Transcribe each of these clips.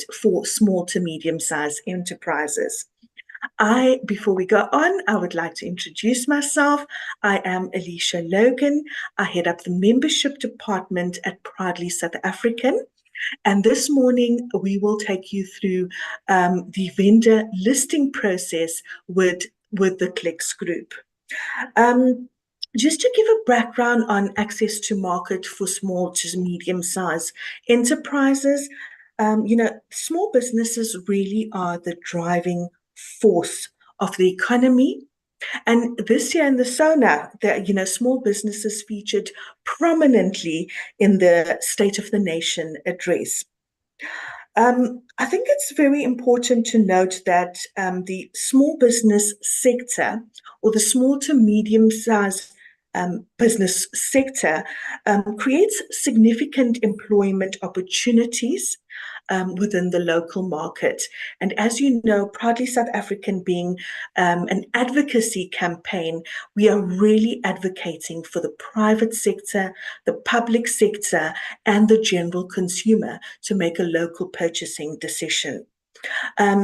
market for small to medium-sized enterprises. Before we go on, I would like to introduce myself. I am Alicia Logan. I head up the membership department at Proudly South African. And this morning, we will take you through the vendor listing process with the Clicks Group. Just to give a background on access to market for small to medium-sized enterprises, small businesses really are the driving force of the economy. And this year in the SONA, small businesses featured prominently in the State of the Nation address. I think it's very important to note that the small business sector, or the small to medium-sized business sector, creates significant employment opportunities within the local market. And as you know, Proudly South African being an advocacy campaign, we are really advocating for the private sector, the public sector, and the general consumer to make a local purchasing decision.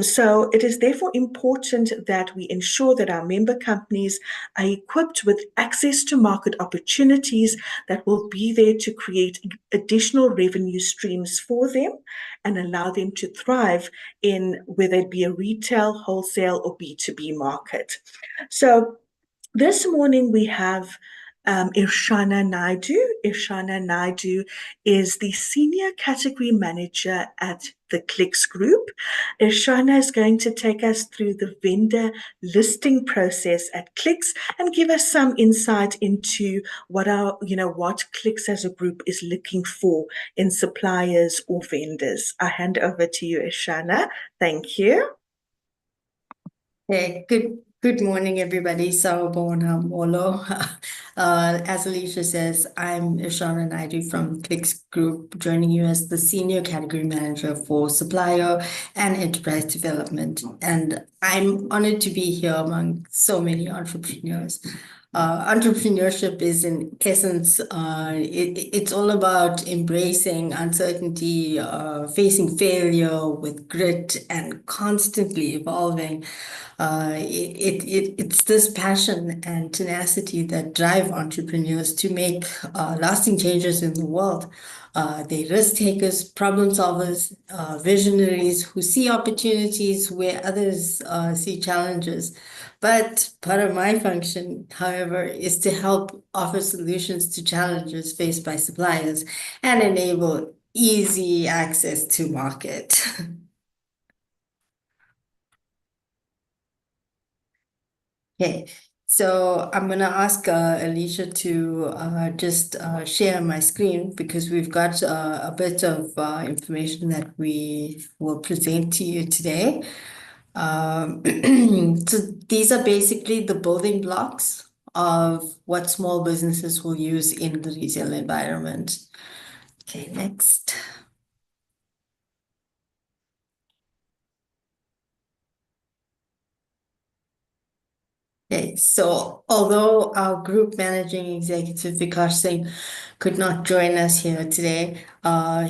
So it is therefore important that we ensure that our member companies are equipped with access to market opportunities that will be there to create additional revenue streams for them and allow them to thrive in whether it be a retail, wholesale, or B2B market. So this morning we have Irshana Naidoo. Irshana Naidoo is the Senior Category Manager at the Clicks Group. Irshana is going to take us through the vendor listing process at Clicks and give us some insight into what Clicks as a group is looking for in suppliers or vendors. I hand over to you, Irshana. Thank you. Hey, good morning, everybody. Sawubona molo. As Alicia says, I'm Irshana Naidoo from Clicks Group, joining you as the Senior Category Manager for Supplier and Enterprise Development. And I'm honored to be here among so many entrepreneurs. Entrepreneurship is, in essence, it's all about embracing uncertainty, facing failure with grit, and constantly evolving. It's this passion and tenacity that drive entrepreneurs to make lasting changes in the world. They're risk takers, problem solvers, visionaries who see opportunities where others see challenges. But part of my function, however, is to help offer solutions to challenges faced by suppliers and enable easy access to market. Okay, so I'm going to ask Alicia to just share my screen because we've got a bit of information that we will present to you today. So these are basically the building blocks of what small businesses will use in the retail environment. Okay, next. Okay, so although our group managing executive Vikas Singh could not join us here today,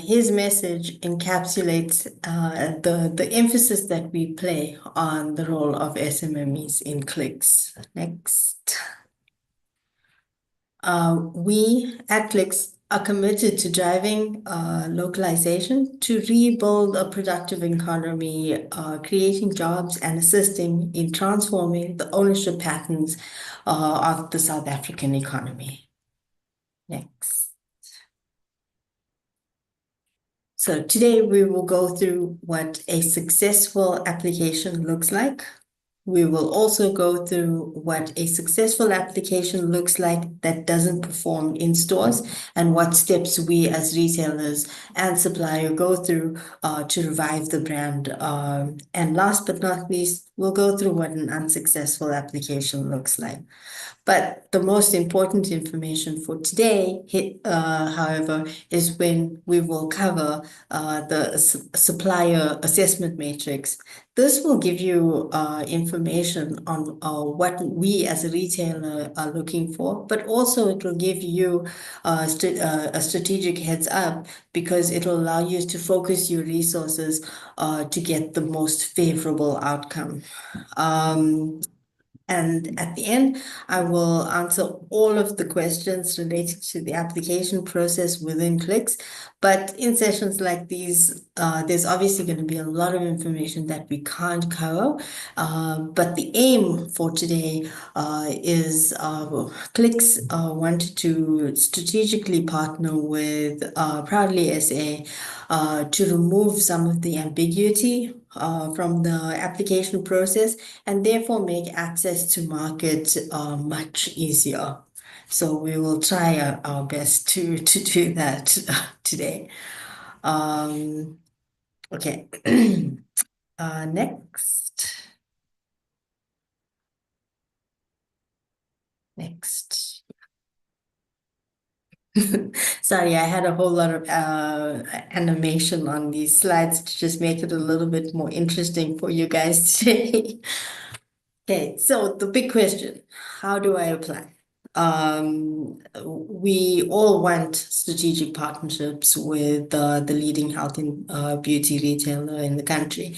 his message encapsulates the emphasis that we play on the role of SMEs in Clicks. Next. We at Clicks are committed to driving localization to rebuild a productive economy, creating jobs and assisting in transforming the ownership patterns of the South African economy. Next. So today we will go through what a successful application looks like. We will also go through what a successful application looks like that doesn't perform in stores and what steps we as retailers and supplier go through to revive the brand. And last but not least, we'll go through what an unsuccessful application looks like. But the most important information for today, however, is when we will cover the supplier assessment matrix This will give you information on what we as a retailer are looking for, but also it will give you a strategic heads up because it will allow you to focus your resources to get the most favorable outcome. And at the end, I will answer all of the questions related to the application process within Clicks. But in sessions like these, there's obviously going to be a lot of information that we can't cover. But the aim for today is Clicks wanted to strategically partner with Proudly SA to remove some of the ambiguity from the application process and therefore make access to market much easier. So we will try our best to do that today. Okay. Next. Next. Sorry, I had a whole lot of animation on these slides to just make it a little bit more interesting for you guys today. Okay, so the big question, how do I apply? We all want strategic partnerships with the leading health and beauty retailer in the country.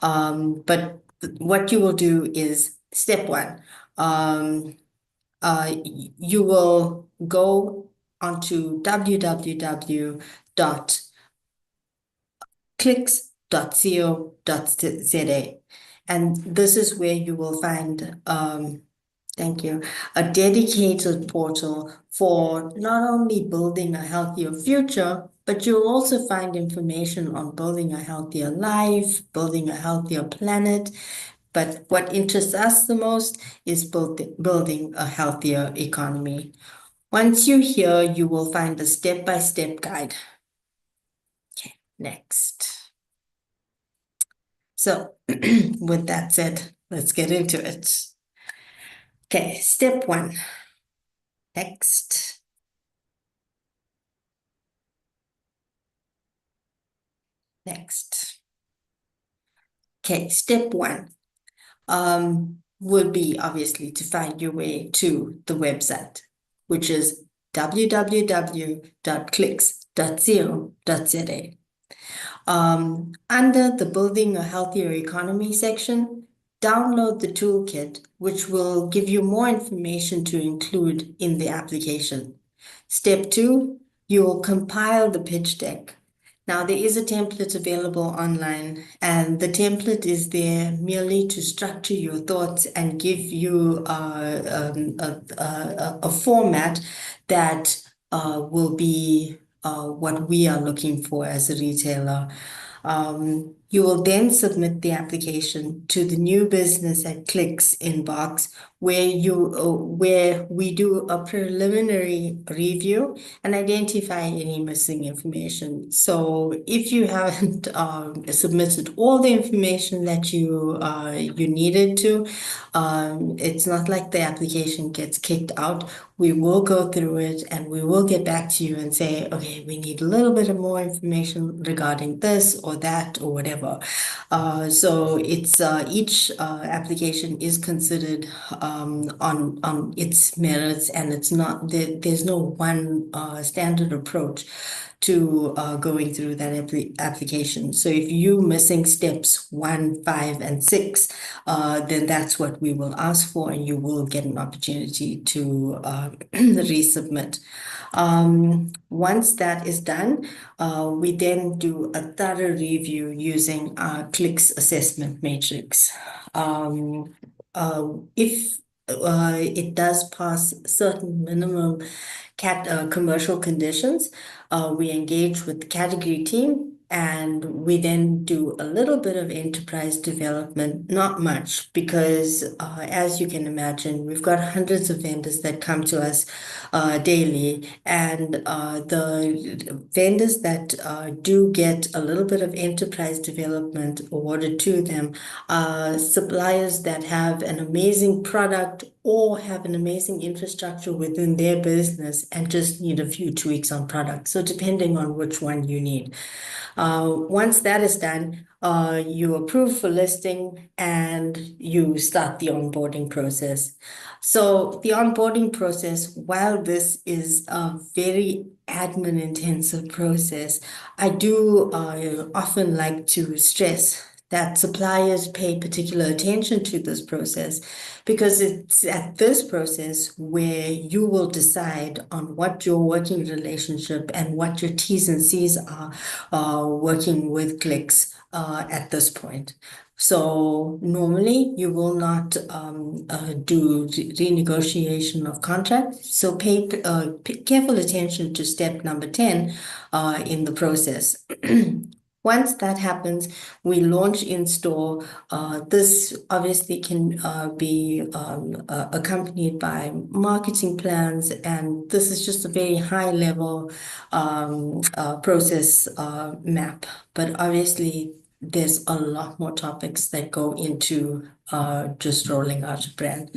But what you will do is step one. You will go onto www.clicks.co.za. And this is where you will find, thank you, a dedicated portal for not only building a healthier future, but you'll also find information on building a healthier life, building a healthier planet. But what interests us the most is building a healthier economy. Once you're here, you will find a step-by-step guide. Okay, next. So with that said, let's get into it. Okay, step one. Next. Next. Okay, step one would be obviously to find your way to the website, which is www.clicks.co.za. Under the Building a Healthier Economy section, download the toolkit, which will give you more information to include in the application. Step two, you will compile the pitch deck. Now, there is a template available online, and the template is there merely to structure your thoughts and give you a format that will be what we are looking for as a retailer. You will then submit the application to the new business at Clicks inbox, where we do a preliminary review and identify any missing information. So if you haven't submitted all the information that you needed to, it's not like the application gets kicked out. We will go through it and we will get back to you and say, okay, we need a little bit of more information regarding this or that or whatever. So it's each application is considered on its merits, and it's not there's no one standard approach to going through that application. So if you're missing steps 1, 5, and 6, then that's what we will ask for, and you will get an opportunity to resubmit. Once that is done, we then do a thorough review using our Clicks assessment matrix. If it does pass certain minimum commercial conditions, we engage with the category team, and we then do a little bit of enterprise development, not much, because as you can imagine, we've got hundreds of vendors that come to us daily, and the vendors that do get a little bit of enterprise development awarded to them are suppliers that have an amazing product or have an amazing infrastructure within their business and just need a few tweaks on product. So depending on which one you need. Once that is done, you approve for listing, and you start the onboarding process. So the onboarding process, while this is a very admin intensive process, I do often like to stress that suppliers pay particular attention to this process, because it's at this process where you will decide on what your working relationship and what your T's and C's are working with clicks at this point. So normally you will not do renegotiation of contract. So pay careful attention to step number 10 in the process. Once that happens, we launch in store. This obviously can be accompanied by marketing plans, and this is just a very high level process map. But obviously, there's a lot more topics that go into just rolling out a brand.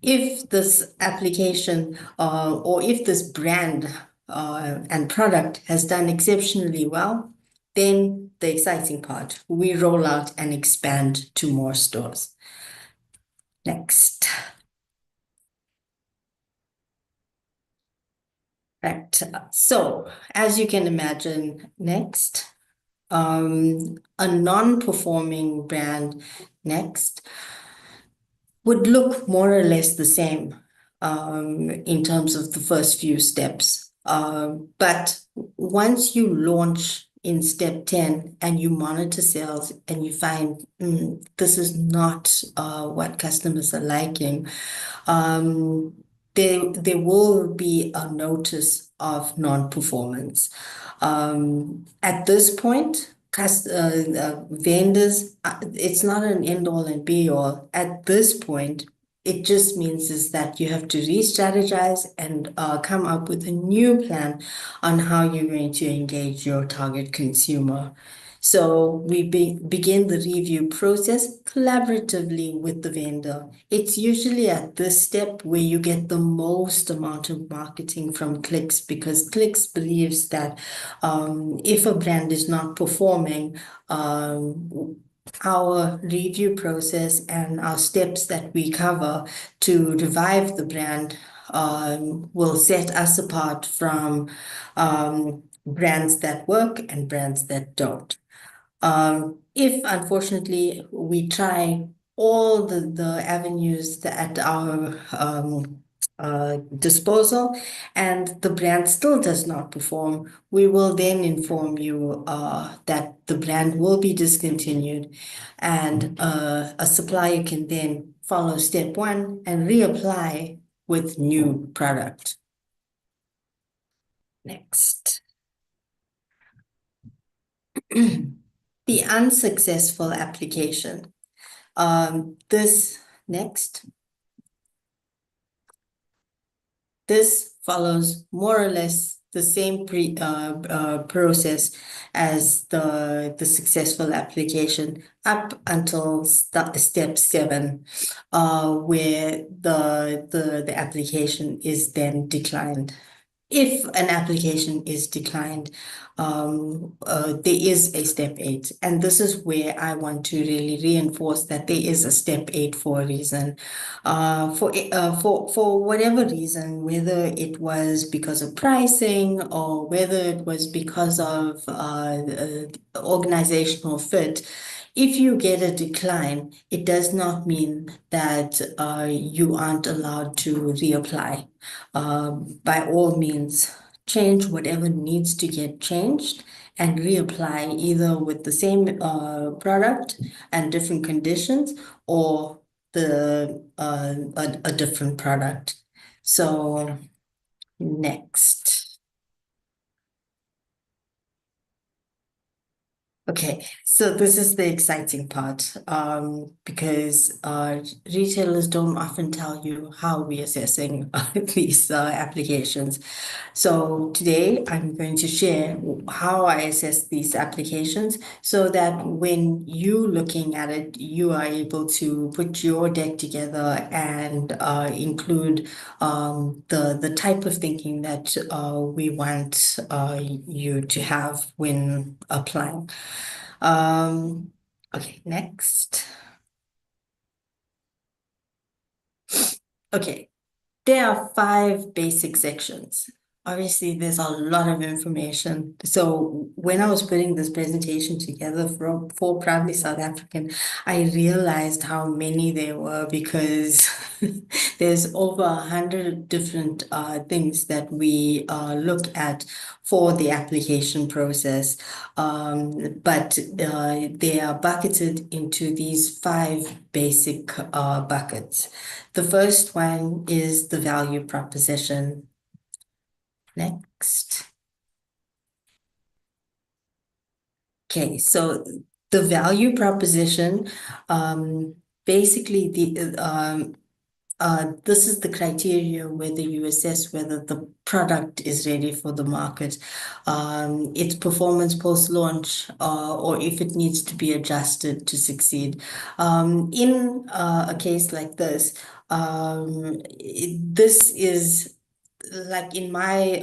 If this application or if this brand and product has done exceptionally well, then the exciting part, we roll out and expand to more stores. Next. Right. So as you can imagine, next, a non-performing brand next would look more or less the same in terms of the first few steps. But once you launch in step 10 and you monitor sales and you find this is not what customers are liking, there will be a notice of non-performance. At this point, vendors, it's not an end all and be all. At this point, it just means is that you have to re-strategize and come up with a new plan on how you're going to engage your target consumer. So we begin the review process collaboratively with the vendor. It's usually at this step where you get the most amount of marketing from Clicks, because Clicks believes that if a brand is not performing, our review process and our steps that we cover to revive the brand will set us apart from brands that work and brands that don't. If unfortunately we try all the avenues at our disposal and the brand still does not perform, we will then inform you that the brand will be discontinued, and a supplier can then follow step 1 and reapply with new product. Next. The unsuccessful application. This follows more or less the same process as the successful application up until step 7, where the application is then declined. If an application is declined, there is a step 8, and this is where I want to really reinforce that there is a step 8 for a reason. For whatever reason, whether it was because of pricing or whether it was because of organizational fit, if you get a decline, it does not mean that you aren't allowed to reapply. By all means, change whatever needs to get changed and reapply either with the same product and different conditions, or a different product. So next. Okay, so this is the exciting part, because retailers don't often tell you how we're assessing these applications. So today I'm going to share how I assess these applications so that when you looking at it, you are able to put your deck together and include the type of thinking that we want you to have when applying. Okay, next. Okay, there are five basic sections. Obviously, there's a lot of information. So when I was putting this presentation together for Proudly South African, I realized how many there were because there's over 100 different things that we look at for the application process. But they are bucketed into these five basic buckets. The first one is the value proposition. Next. Okay, so the value proposition, basically this is the criteria whether you assess whether the product is ready for the market, its performance post-launch, or if it needs to be adjusted to succeed. In a case like this, this is like in my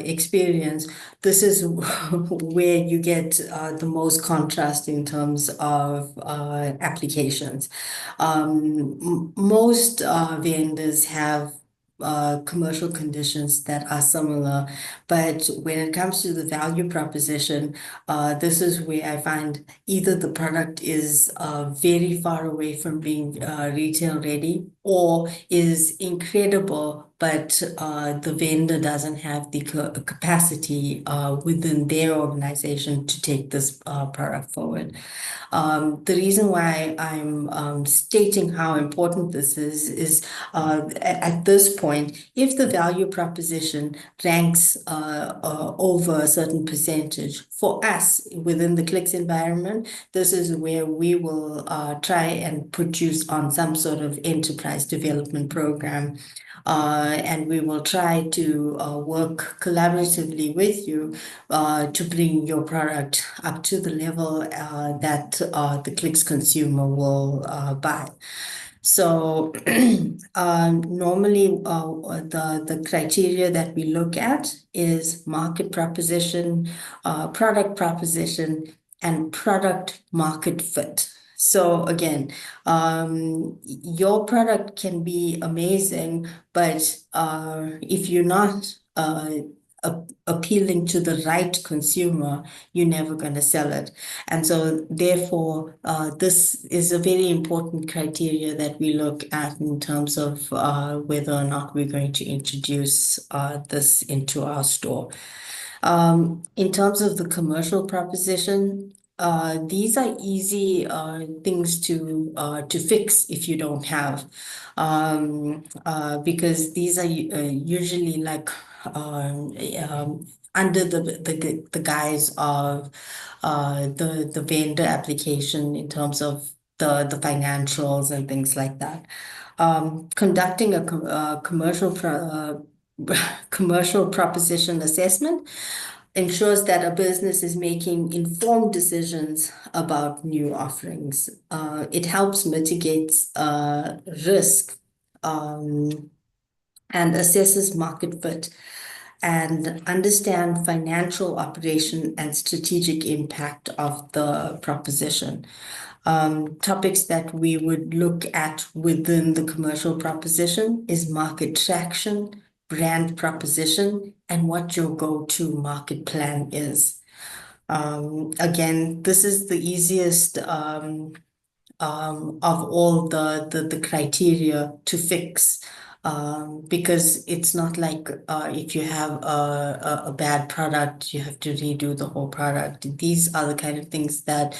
experience, this is where you get the most contrast in terms of applications. Most vendors have commercial conditions that are similar, but when it comes to the value proposition, this is where I find either the product is very far away from being retail ready or is incredible, but the vendor doesn't have the capacity within their organization to take this product forward. The reason why I'm stating how important this is at this point, if the value proposition ranks over a certain percentage, for us within the Clicks environment, this is where we will try and put you on some sort of enterprise development program. And we will try to work collaboratively with you to bring your product up to the level that the Clicks consumer will buy. So normally the criteria that we look at is market proposition, product proposition, and product market fit. So again, your product can be amazing, but if you're not appealing to the right consumer, you're never going to sell it. And so therefore, this is a very important criteria that we look at in terms of whether or not we're going to introduce this into our store. In terms of the commercial proposition, these are easy things to fix if you don't have, because these are usually like under the guise of the vendor application in terms of the financials and things like that. Conducting a commercial proposition assessment ensures that a business is making informed decisions about new offerings. It helps mitigate risk and assesses market fit and understand financial operation and strategic impact of the proposition. Topics that we would look at within the commercial proposition is market traction, brand proposition, and what your go-to market plan is. Again, this is the easiest of all the criteria to fix, because it's not like if you have a bad product, you have to redo the whole product. These are the kind of things that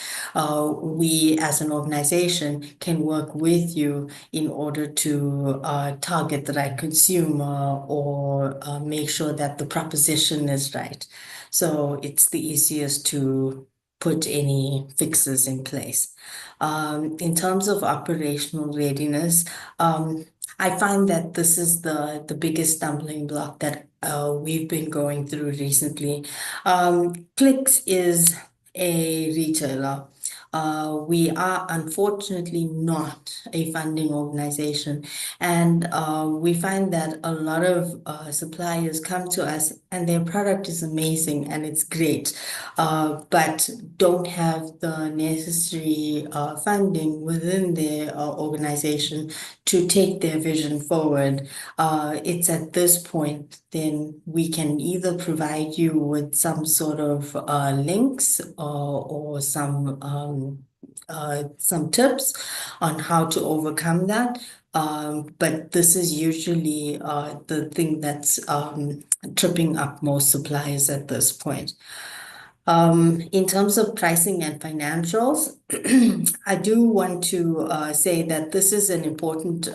we as an organization can work with you in order to target the right consumer or make sure that the proposition is right. So it's the easiest to put any fixes in place. In terms of operational readiness, I find that this is the biggest stumbling block that we've been going through recently. Clicks is a retailer. We are unfortunately not a funding organization. And we find that a lot of suppliers come to us and their product is amazing and it's great, but don't have the necessary funding within their organization to take their vision forward. It's at this point, then we can either provide you with some sort of links or some tips on how to overcome that. But this is usually the thing that's tripping up most suppliers at this point. In terms of pricing and financials, I do want to say that this is an important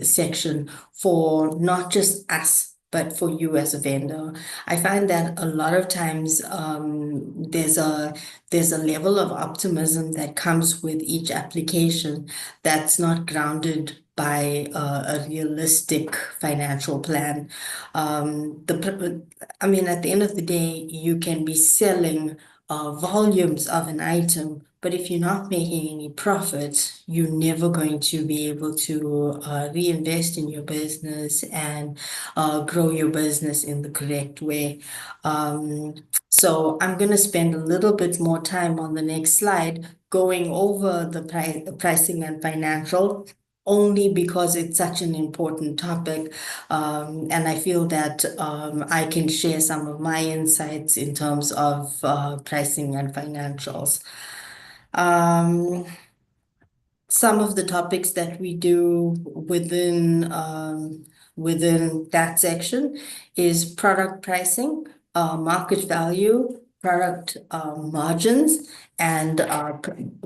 section for not just us, but for you as a vendor. I find that a lot of times there's a level of optimism that comes with each application that's not grounded by a realistic financial plan. I mean, at the end of the day, you can be selling volumes of an item, but if you're not making any profit, you're never going to be able to reinvest in your business and grow your business in the correct way. Um, so I'm going to spend a little bit more time on the next slide going over the pricing and financial, only because it's such an important topic. And I feel that I can share some of my insights in terms of pricing and financials. Um, some of the topics that we do within that section is product pricing, market value, product margins, and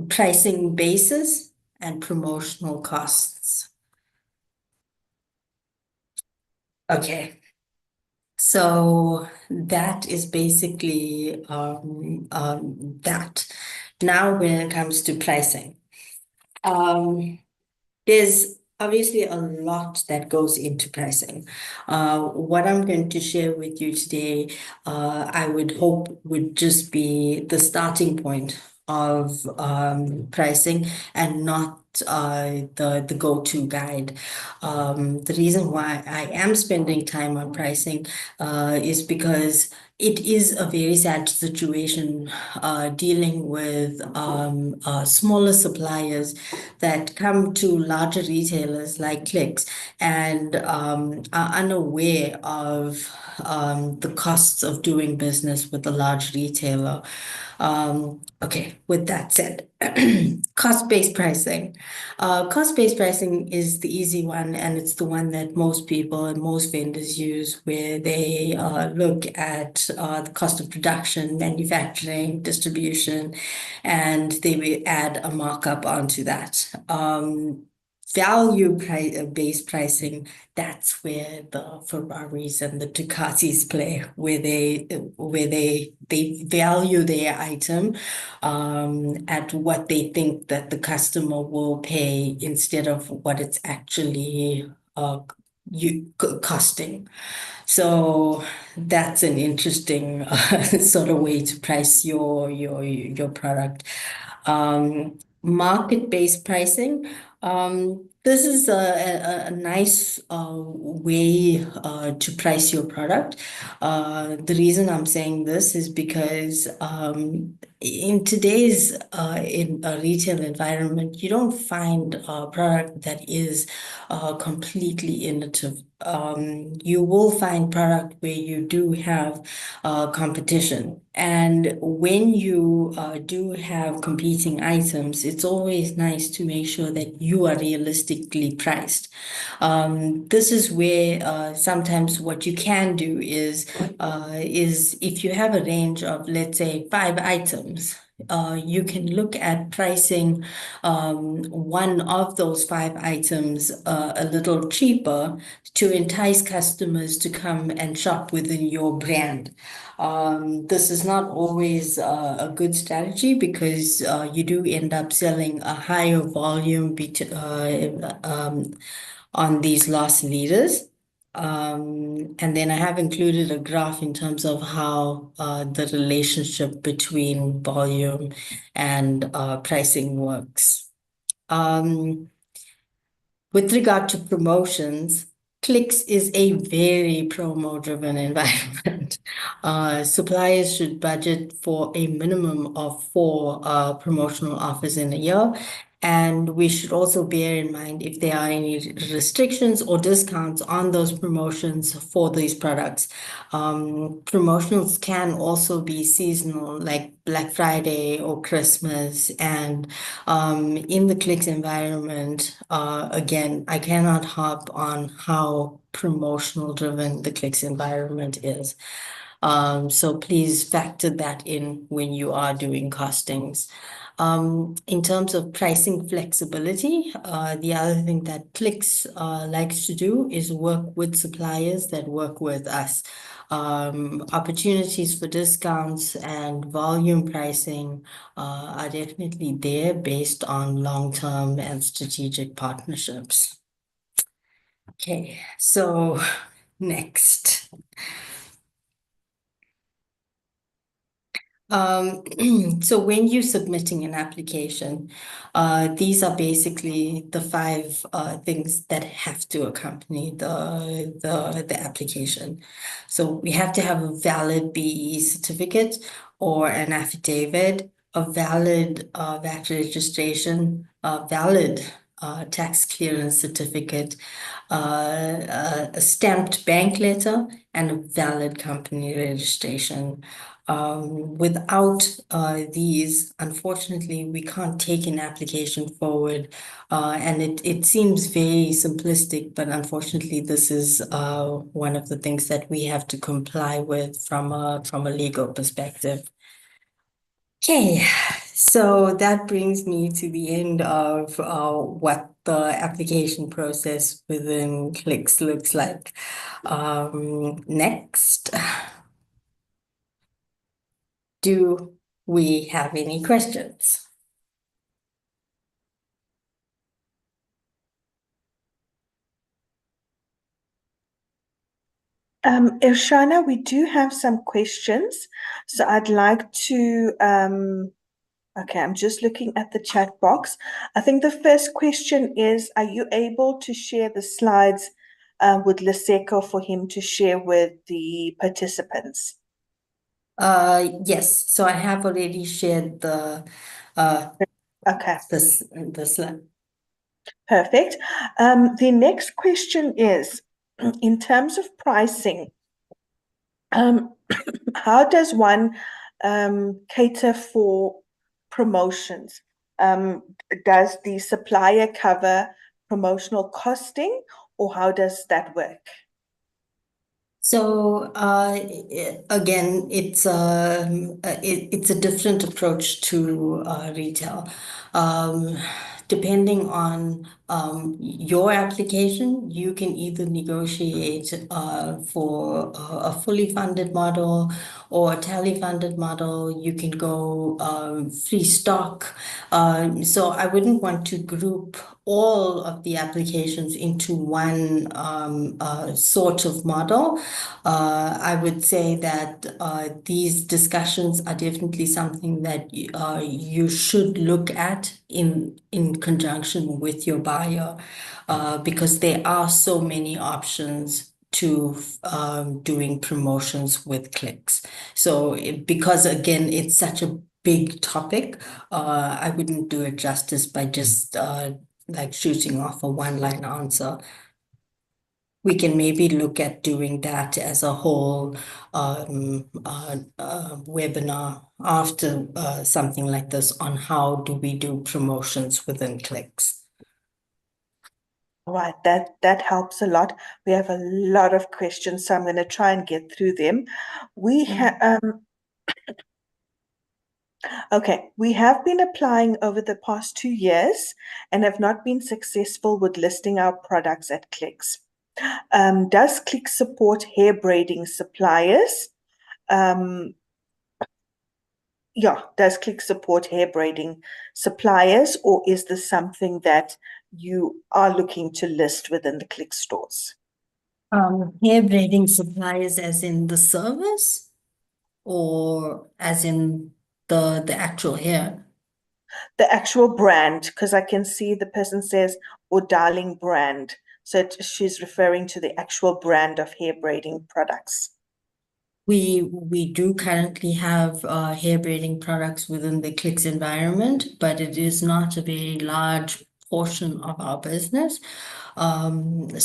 pricing basis and promotional costs. Okay. So that is basically that. Now, when it comes to pricing, um, there's obviously a lot that goes into pricing. What I'm going to share with you today, I would hope would just be the starting point of pricing and not the go-to guide. The reason why I am spending time on pricing is because it is a very sad situation dealing with smaller suppliers that come to larger retailers like Clicks and are unaware of the costs of doing business with a large retailer. Okay, with that said, cost-based pricing. Cost-based pricing is the easy one, and it's the one that most people and most vendors use, where they look at the cost of production, manufacturing, distribution, and they will add a markup onto that. Value-based pricing, that's where the Ferraris and the Ducatis play, where they value their item at what they think that the customer will pay instead of what it's actually costing. So that's an interesting sort of way to price your product. Market-based pricing. This is a nice way to price your product. The reason I'm saying this is because in today's in a retail environment, you don't find a product that is completely innovative. You will find product where you do have competition. And when you do have competing items, it's always nice to make sure that you are realistically priced. This is where sometimes what you can do is if you have a range of, let's say, 5 items, you can look at pricing one of those 5 items a little cheaper to entice customers to come and shop within your brand. This is not always a good strategy because you do end up selling a higher volume on these loss leaders. And then I have included a graph in terms of how the relationship between volume and pricing works. With regard to promotions, Clicks is a very promo-driven environment. Suppliers should budget for a minimum of 4 promotional offers in a year. And we should also bear in mind if there are any restrictions or discounts on those promotions for these products. Promotionals can also be seasonal, like Black Friday or Christmas. And in the Clicks environment, again, I cannot harp on how promotional driven the Clicks environment is. So please factor that in when you are doing costings. In terms of pricing flexibility, the other thing that Clicks likes to do is work with suppliers that work with us. Opportunities for discounts and volume pricing are definitely there based on long-term and strategic partnerships. Okay, so next. So when you're submitting an application, these are basically the 5 things that have to accompany the application. So we have to have a valid BE certificate or an affidavit, a valid VAT registration, a valid tax clearance certificate, a stamped bank letter, and a valid company registration. Without these, unfortunately, we can't take an application forward. And it seems very simplistic, but unfortunately, this is one of the things that we have to comply with from a legal perspective. Okay, so that brings me to the end of what the application process within Clicks looks like. Next. Do we have any questions? Irshana, we do have some questions. So I'd like to, okay, I'm just looking at the chat box. I think the first question is, are you able to share the slides with Liseko for him to share with the participants? Yes, so I have already shared the Okay, the slide. perfect. The next question is, in terms of pricing, um, how does one cater for promotions? Does the supplier cover promotional costing, or how does that work? So again, it's a different approach to retail. Um, Depending on your application, you can either negotiate for a fully funded model or a tally funded model. You can go free stock. So I wouldn't want to group all of the applications into one sort of model. I would say that these discussions are definitely something that you should look at in conjunction with your buyer, because there are so many options to doing promotions with Clicks. So because again, it's such a big topic, I wouldn't do it justice by just like shooting off a one-line answer. We can maybe look at doing that as a whole webinar after something like this on how do we do promotions within Clicks. Right, that helps a lot. We have a lot of questions, so I'm going to try and get through them. We have Okay, we have been applying over the past 2 years and have not been successful with listing our products at Clicks. Does Clicks support hair braiding suppliers? Um, yeah, does Clicks support hair braiding suppliers, or is this something that you are looking to list within the Clicks stores? Hair braiding supplies as in the service or as in the actual hair? The actual brand, because I can see the person says, or darling brand. So she's referring to the actual brand of hair braiding products. We do currently have hair braiding products within the Clicks environment, but it is not a very large portion of our business. It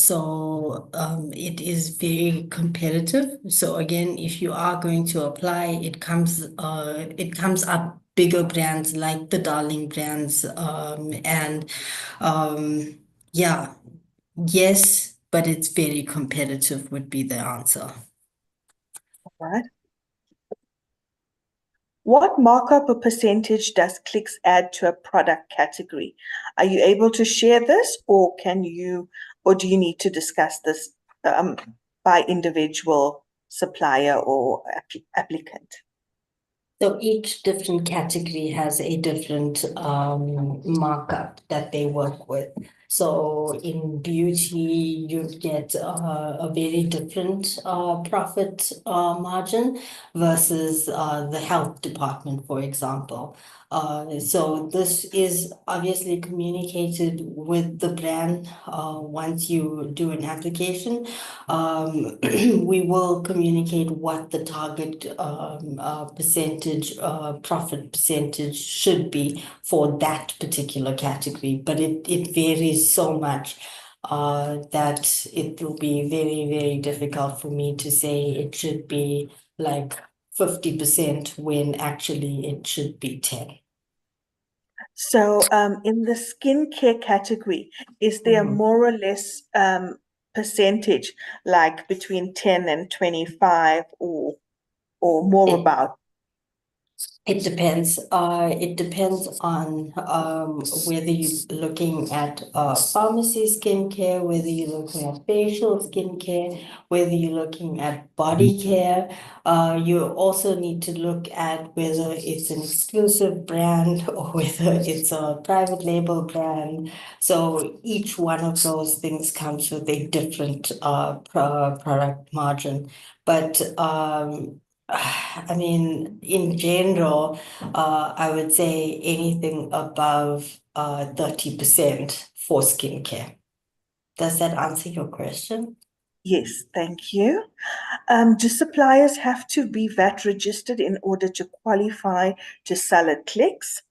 is very competitive. So again, if you are going to apply, it comes up bigger brands like the Darling brands, um, yeah, yes, but it's very competitive would be the answer. Right. What markup or percentage does clicks add to a product category? Are you able to share this, or do you need to discuss this um, by individual supplier or applicant? So each different category has a different markup that they work with. So in beauty, you'd get a very different profit margin versus the health department, for example. So this is obviously communicated with the brand once you do an application. We will communicate what the target percentage, profit percentage should be for that particular category, but it varies so much that it will be very, very difficult for me to say it should be like 50% when actually it should be 10. So, in the skincare category, is there Mhm. more or less percentage, like between 10 and 25, or more It about? It depends. It depends on whether you're looking at pharmacy skincare, whether you're looking at facial skincare, whether you're looking at body care. You also need to look at whether it's an exclusive brand or whether it's a private label brand. So each one of those things comes with a different product margin. But I mean, in general, I would say anything above 30% for skincare. Does that answer your question? Yes, thank you. Do suppliers have to be VAT registered in order to qualify to sell at clicks?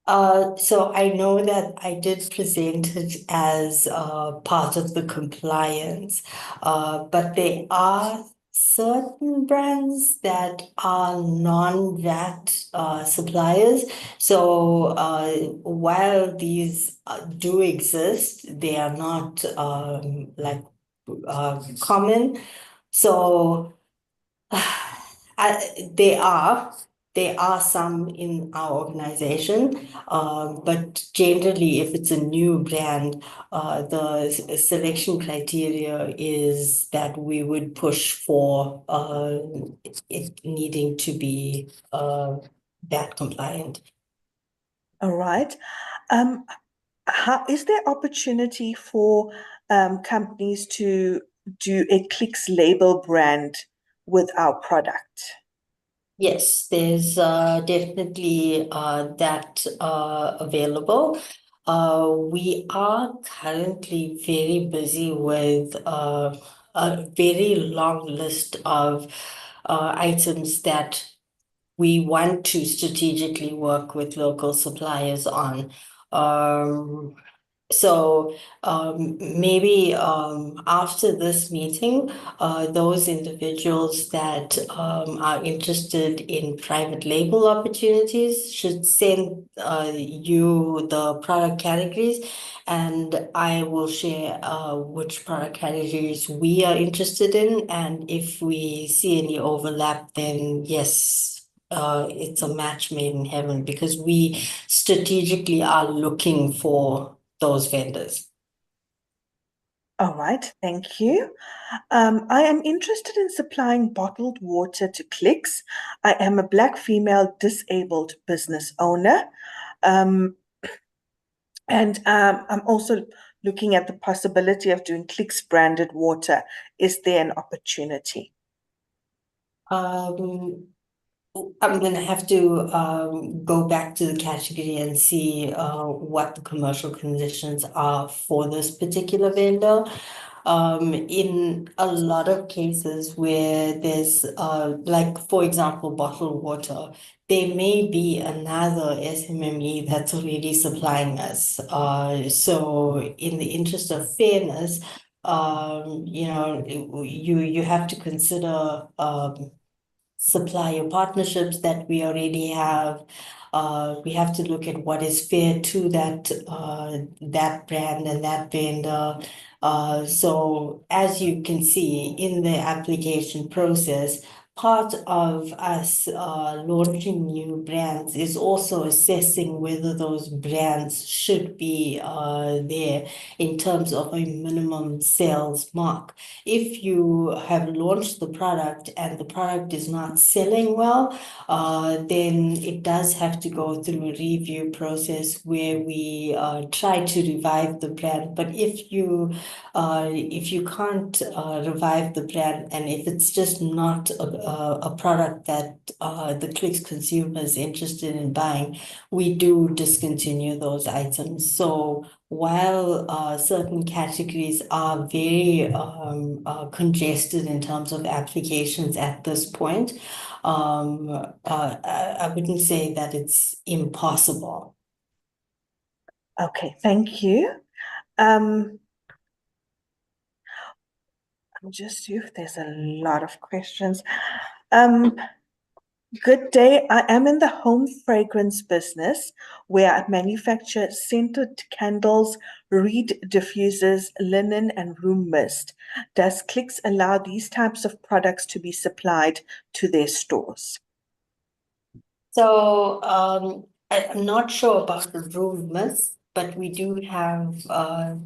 So I know that I did present it as part of the compliance, but there are certain brands that are non-VAT suppliers. So while these do exist, they are not common. So there are some in our organization, but generally, if it's a new brand, the selection criteria is that we would push for it needing to be that compliant. All right. Um, how is there opportunity for companies to do a clicks label brand with our product? Yes, there's definitely that available. We are currently very busy with a very long list of items that we want to strategically work with local suppliers on. Um, Maybe after this meeting, those individuals that are interested in private label opportunities should send you the product categories, and I will share which product categories we are interested in. And if we see any overlap, then yes. It's a match made in heaven because we strategically are looking for those vendors. All right, thank you. I am interested in supplying bottled water to Clicks. I am a Black female disabled business owner. Um, and I'm also looking at the possibility of doing Clicks branded water? Is there an opportunity? Um, I'm going to have to go back to the category and see what the commercial conditions are for this particular vendor. In a lot of cases where there's, like, for example, bottled water, there may be another SMME that's already supplying us. So in the interest of fairness, you have to consider supplier partnerships that we already have. We have to look at what is fair to that brand and that vendor. So as you can see in the application process, part of us launching new brands is also assessing whether those brands should be there in terms of a minimum sales mark. If you have launched the product and the product is not selling well, then it does have to go through a review process where we try to revive the brand. But if you can't revive the brand, and if it's just not a product that the Clicks consumer is interested in buying, we do discontinue those items. So while certain categories are very congested in terms of applications at this point, I wouldn't say that it's impossible. Okay, thank you. I'm just see if there's a lot of questions. Um, Good day. I am in the home fragrance business where I manufacture scented candles, reed diffusers, linen, and room mist. Does Clicks allow these types of products to be supplied to their stores? So I'm not sure about the room mist, but we do have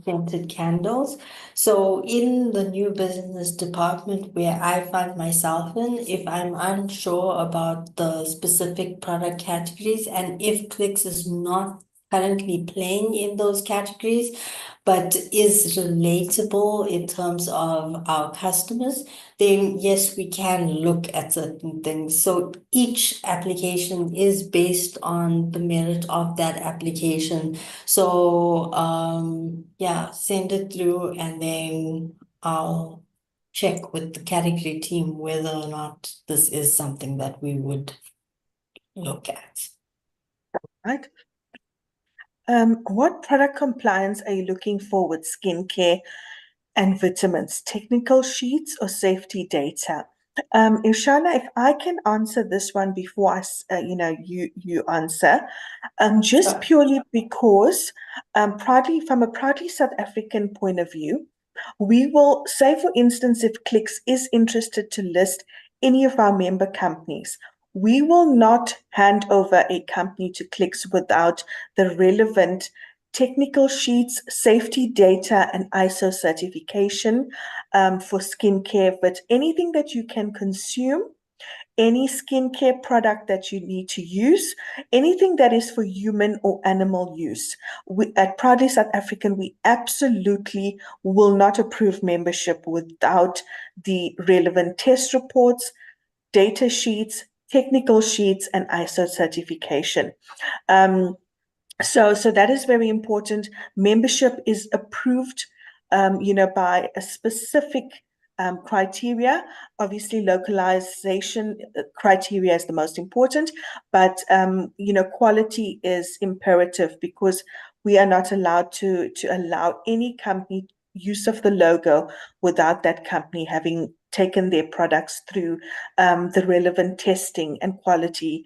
scented candles. So in the new business department where I find myself in, if I'm unsure about the specific product categories and if Clicks is not currently playing in those categories, but is relatable in terms of our customers, then yes, we can look at certain things. So each application is based on the merit of that application. So yeah, send it through and then I'll check with the category team whether or not this is something that we would look at. Right. What product compliance are you looking for with skincare and vitamins, technical sheets or safety data? Irshana, if I can answer this one before you answer, just Sure. purely because proudly from a proudly South African point of view, we will say, for instance, if Clicks is interested to list any of our member companies, we will not hand over a company to Clicks without the relevant technical sheets, safety data, and ISO certification for skincare. But anything that you can consume, any skincare product that you need to use, anything that is for human or animal use. We, at Proudly South African, we absolutely will not approve membership without the relevant test reports, data sheets, technical sheets, and ISO certification. Um, so that is very important. Membership is approved, by a specific criteria. Obviously, localization criteria is the most important, but quality is imperative because we are not allowed to allow any company use of the logo without that company having taken their products through the relevant testing and quality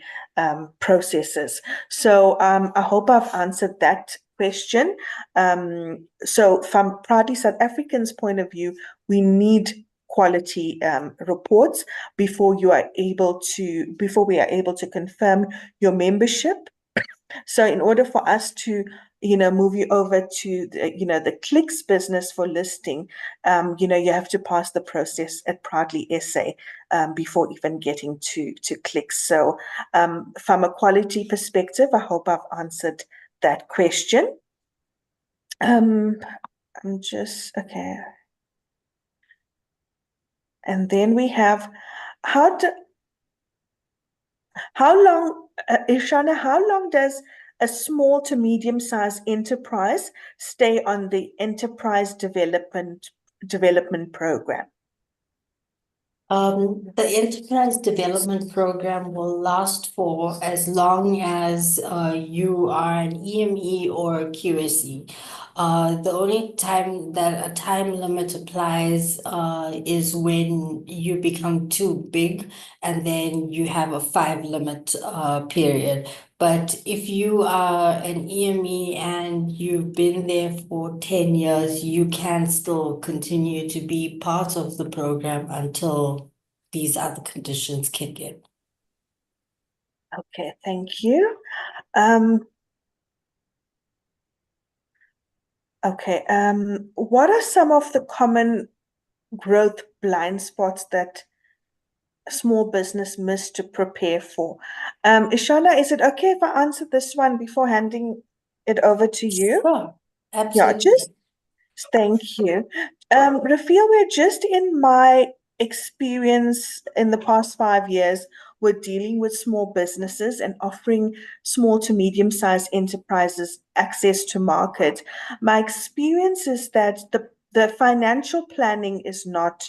processes. So I hope I've answered that question. So from Proudly South Africans' point of view, we need quality reports before we are able to confirm your membership. So in order for us to, move you over to the Clicks business for listing, you have to pass the process at Proudly SA before even getting to Clicks. So from a quality perspective, I hope I've answered that question. Um, I'm just, okay. And then we have, how do, how long, Irshana, how long does a small to medium-sized enterprise stay on the enterprise development program? The enterprise development program will last for as long as you are an EME or a QSE. The only time that a time limit applies is when you become too big, and then you have a 5 limit period. But if you are an EME and you've been there for 10 years, you can still continue to be part of the program until these other conditions kick in. Okay, thank you. Um, okay, what are some of the common growth blind spots that small business miss to prepare for? Ishana, is it okay if I answer this one before handing it over to you? Sure, Yeah, just absolutely. thank you. Rafia, we're just in my experience in the past 5 years with dealing with small businesses and offering small to medium-sized enterprises access to market. My experience is that the financial planning is not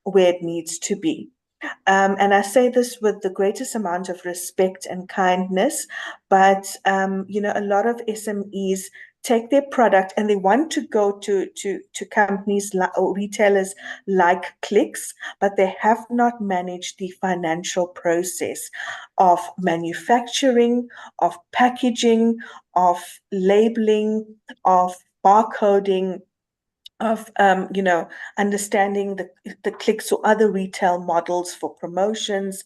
where it needs to be. And I say this with the greatest amount of respect and kindness, but a lot of SMEs take their product and they want to go to companies or retailers like Clicks, but they have not managed the financial process of manufacturing, of packaging, of labeling, of barcoding, of understanding the Clicks or other retail models for promotions,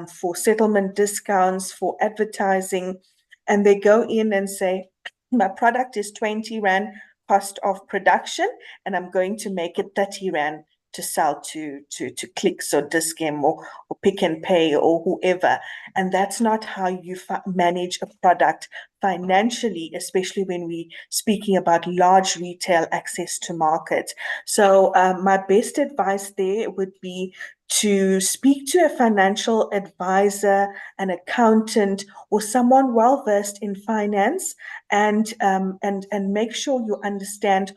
for settlement discounts, for advertising, and they go in and say, my product is 20 Rand cost of production, and I'm going to make it 30 Rand to sell to Clicks or Discam or Pick and Pay or whoever. And that's not how you manage a product financially, especially when we speaking about large retail access to market. So my best advice there would be to speak to a financial advisor, an accountant, or someone well versed in finance, and make sure you understand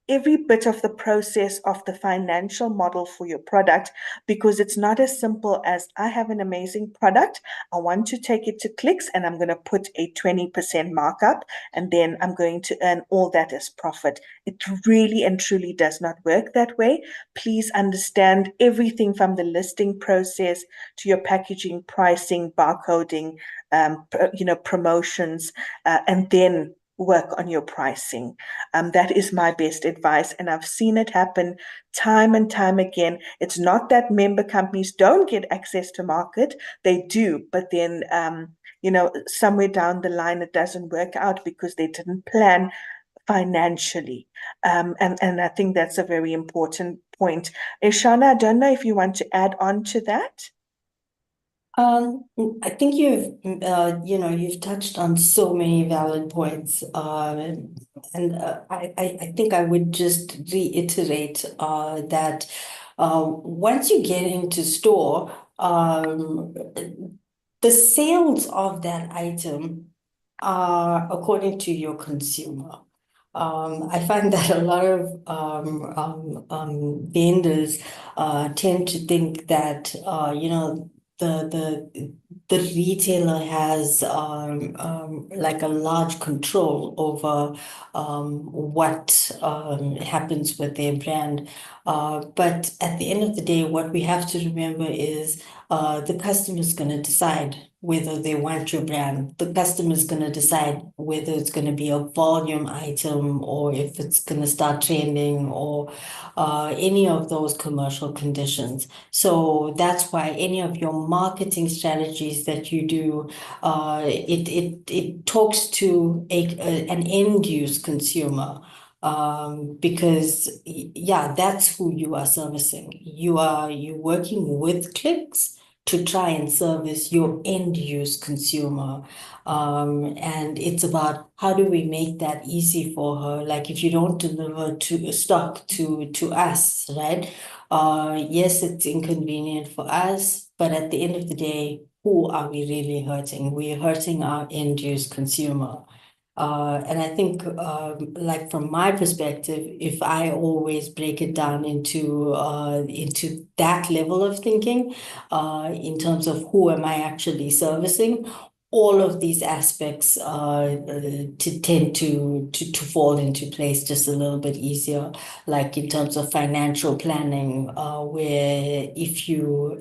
every bit of the process of the financial model for your product, because it's not as simple as I have an amazing product, I want to take it to Clicks and I'm going to put a 20% markup and then I'm going to earn all that as profit. It really and truly does not work that way. Please understand everything from the listing process to your packaging, pricing, barcoding, promotions, and then work on your pricing. That is my best advice. And I've seen it happen time and time again. It's not that member companies don't get access to market, they do. But then, somewhere down the line, it doesn't work out because they didn't plan financially. And I think that's a very important point. Ishana, I don't know if you want to add on to that. I think you've touched on so many valid points, and I think I would just reiterate that once you get into store, the sales of that item are according to your consumer. I find that a lot of vendors tend to think that the retailer has like a large control over what happens with their brand. But at the end of the day, what we have to remember is the customer is going to decide whether they want your brand. The customer is going to decide whether it's going to be a volume item or if it's going to start trending or any of those commercial conditions. So that's why any of your marketing strategies that you do, it talks to an end use consumer. Because yeah, that's who you are servicing. You're working with Clicks, to try and service your end use consumer. And it's about how do we make that easy for her? Like if you don't deliver to stock to us, right? Yes, it's inconvenient for us, but at the end of the day, who are we really hurting? We're hurting our end use consumer. And I think, like from my perspective, if I always break it down into that level of thinking, in terms of who am I actually servicing, all of these aspects to tend to fall into place just a little bit easier. Like in terms of financial planning, where if you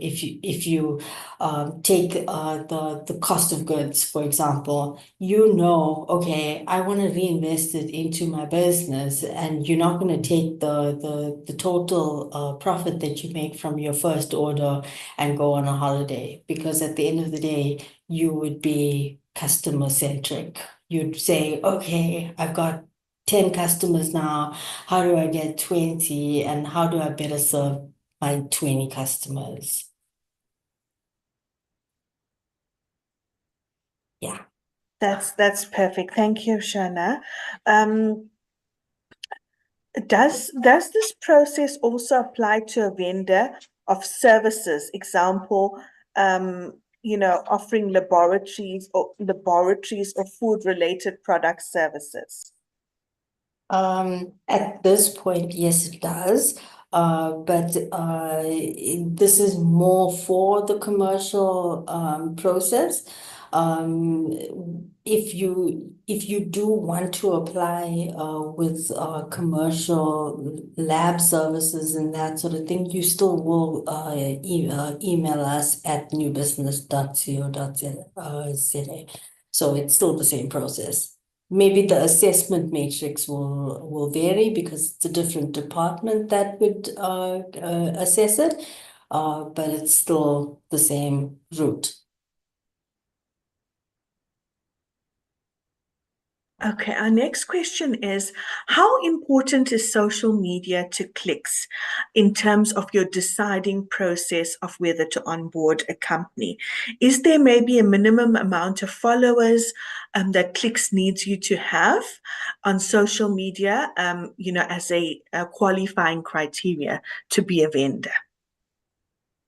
take the cost of goods, for example, you know, okay, I want to reinvest it into my business, and you're not going to take the total profit that you make from your first order and go on a holiday, because at the end of the day, you would be customer centric. You'd say, okay, I've got 10 customers now. How do I get 20? And how do I better serve my 20 customers? Yeah. That's perfect. Thank you, Shana. Um, does this process also apply to a vendor of services? Example, offering laboratories or food related product services. At this point, yes, it does. But this is more for the commercial process. If you do want to apply with commercial lab services and that sort of thing, you still will email us at newbusiness.co.za. So it's still the same process. Maybe the assessment matrix will vary because it's a different department that would assess it, but it's still the same route. Okay, our next question is, how important is social media to clicks in terms of your deciding process of whether to onboard a company? Is there maybe a minimum amount of followers that clicks needs you to have on social media, as a qualifying criteria to be a vendor?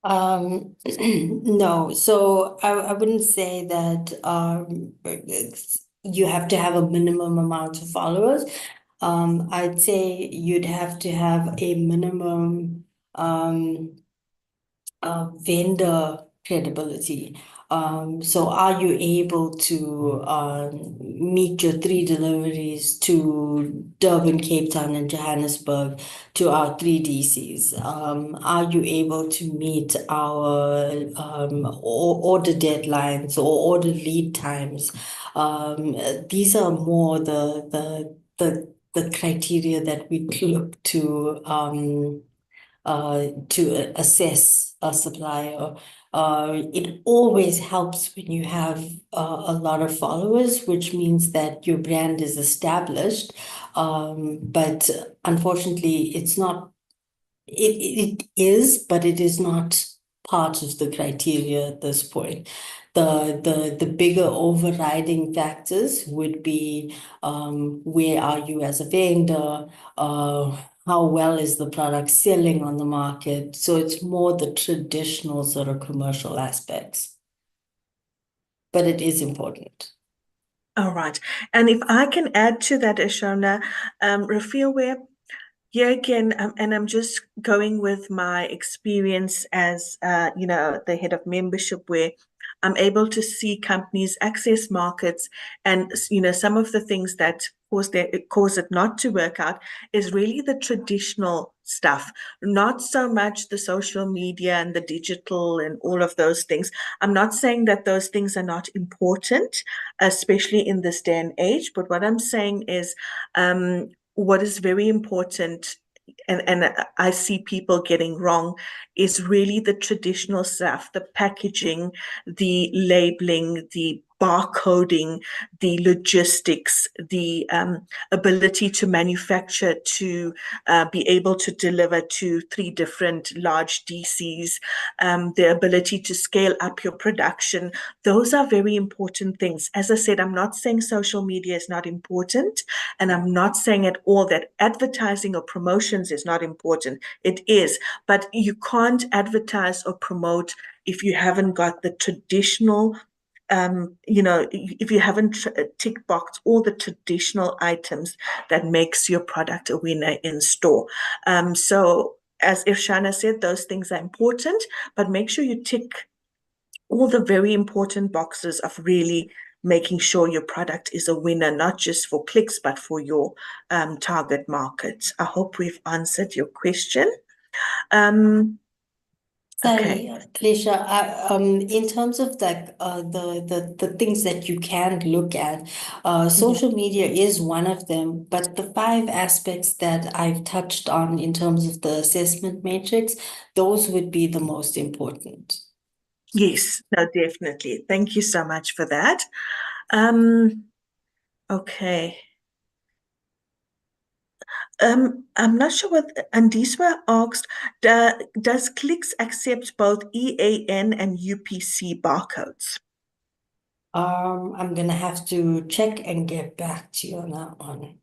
No, so I wouldn't say that you have to have a minimum amount of followers. I'd say you'd have to have a minimum vendor credibility. So are you able to meet your 3 deliveries to Durban, Cape Town, and Johannesburg to our 3 DCs? Are you able to meet our order deadlines or order lead times? These are more the criteria that we look to assess a supplier. It always helps when you have a lot of followers, which means that your brand is established. But unfortunately, it's not, it is, but it is not part of the criteria at this point. The bigger overriding factors would be where are you as a vendor? How well is the product selling on the market? So it's more the traditional sort of commercial aspects, but it is important. All right. And if I can add to that, Ishona, Rafiel, where here again, and I'm just going with my experience as, the head of membership, where I'm able to see companies access markets, and some of the things that cause it not to work out is really the traditional stuff, not so much the social media and the digital and all of those things. I'm not saying that those things are not important, especially in this day and age, but what I'm saying is, what is very important, and I see people getting wrong, is really the traditional stuff, the packaging, the labeling, the barcoding, the logistics, the ability to manufacture, to be able to deliver to 3 different large DCs, the ability to scale up your production. Those are very important things. As I said, I'm not saying social media is not important, and I'm not saying at all that advertising or promotions is not important. It is, but you can't advertise or promote if you haven't got the traditional if you haven't tick boxed all the traditional items that makes your product a winner in store. So as Irshana said, those things are important, but make sure you tick all the very important boxes of really making sure your product is a winner, not just for clicks, but for your target market. I hope we've answered your question. Um, okay. Sorry, Alicia, in terms of like the things that you can look at, Mhm. social media is one of them, but the 5 aspects that I've touched on in terms of the assessment matrix, those would be the most important. Yes, no, definitely. Thank you so much for that. Um, okay. I'm not sure what Andiswa asked. Does Clicks accept both EAN and UPC barcodes? I'm gonna have to check and get back to you on that one.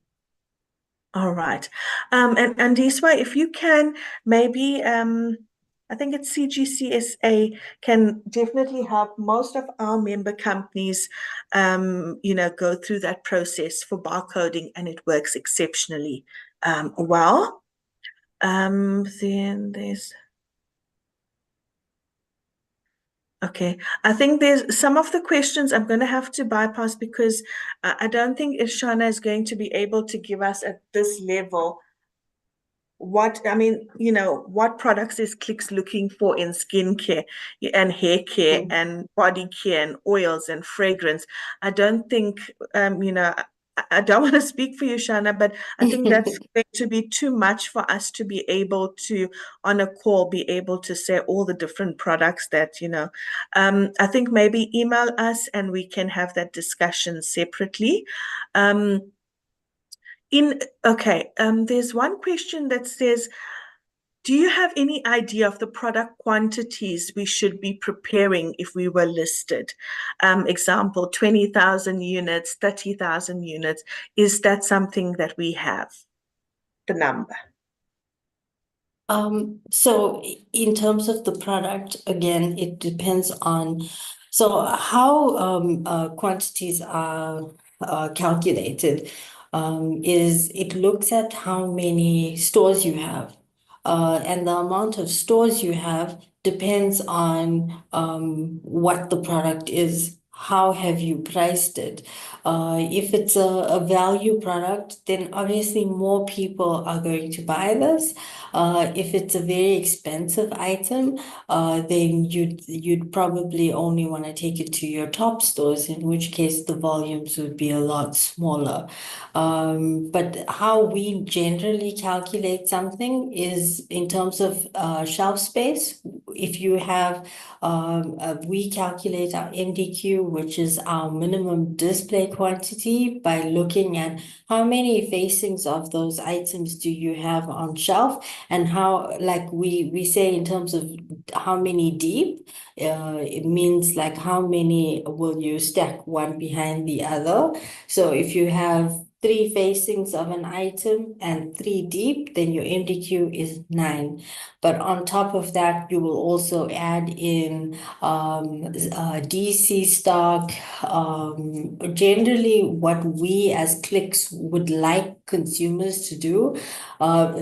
All right. And Andiswa, if you can, maybe I think it's CGCSA can definitely help most of our member companies, go through that process for barcoding, and it works exceptionally well. Then there's Okay, I think there's some of the questions I'm going to have to bypass because I don't think Irshana is going to be able to give us at this level what products is Clicks looking for in skincare and hair care Mm. and body care and oils and fragrance. I don't think, I don't want to speak for you, Shana, but I think that's going to be too much for us to be able to, on a call, be able to say all the different products I think maybe email us and we can have that discussion separately. Um, there's one question that says, do you have any idea of the product quantities we should be preparing if we were listed? Example, 20,000 units, 30,000 units. Is that something that we have, the number? So in terms of the product, again, it depends on, so how quantities are calculated is it looks at how many stores you have. And the amount of stores you have depends on what the product is. How have you priced it? If it's a value product, then obviously more people are going to buy this. If it's a very expensive item, then you'd probably only want to take it to your top stores, in which case the volumes would be a lot smaller. But how we generally calculate something is in terms of shelf space. If you have, we calculate our MDQ, which is our minimum display quantity, by looking at how many facings of those items do you have on shelf, and how, like we say in terms of how many deep, it means like how many will you stack one behind the other. So if you have 3 facings of an item and 3 deep, then your MDQ is 9. But on top of that, you will also add in DC stock. Generally, what we as Clicks would like consumers to do,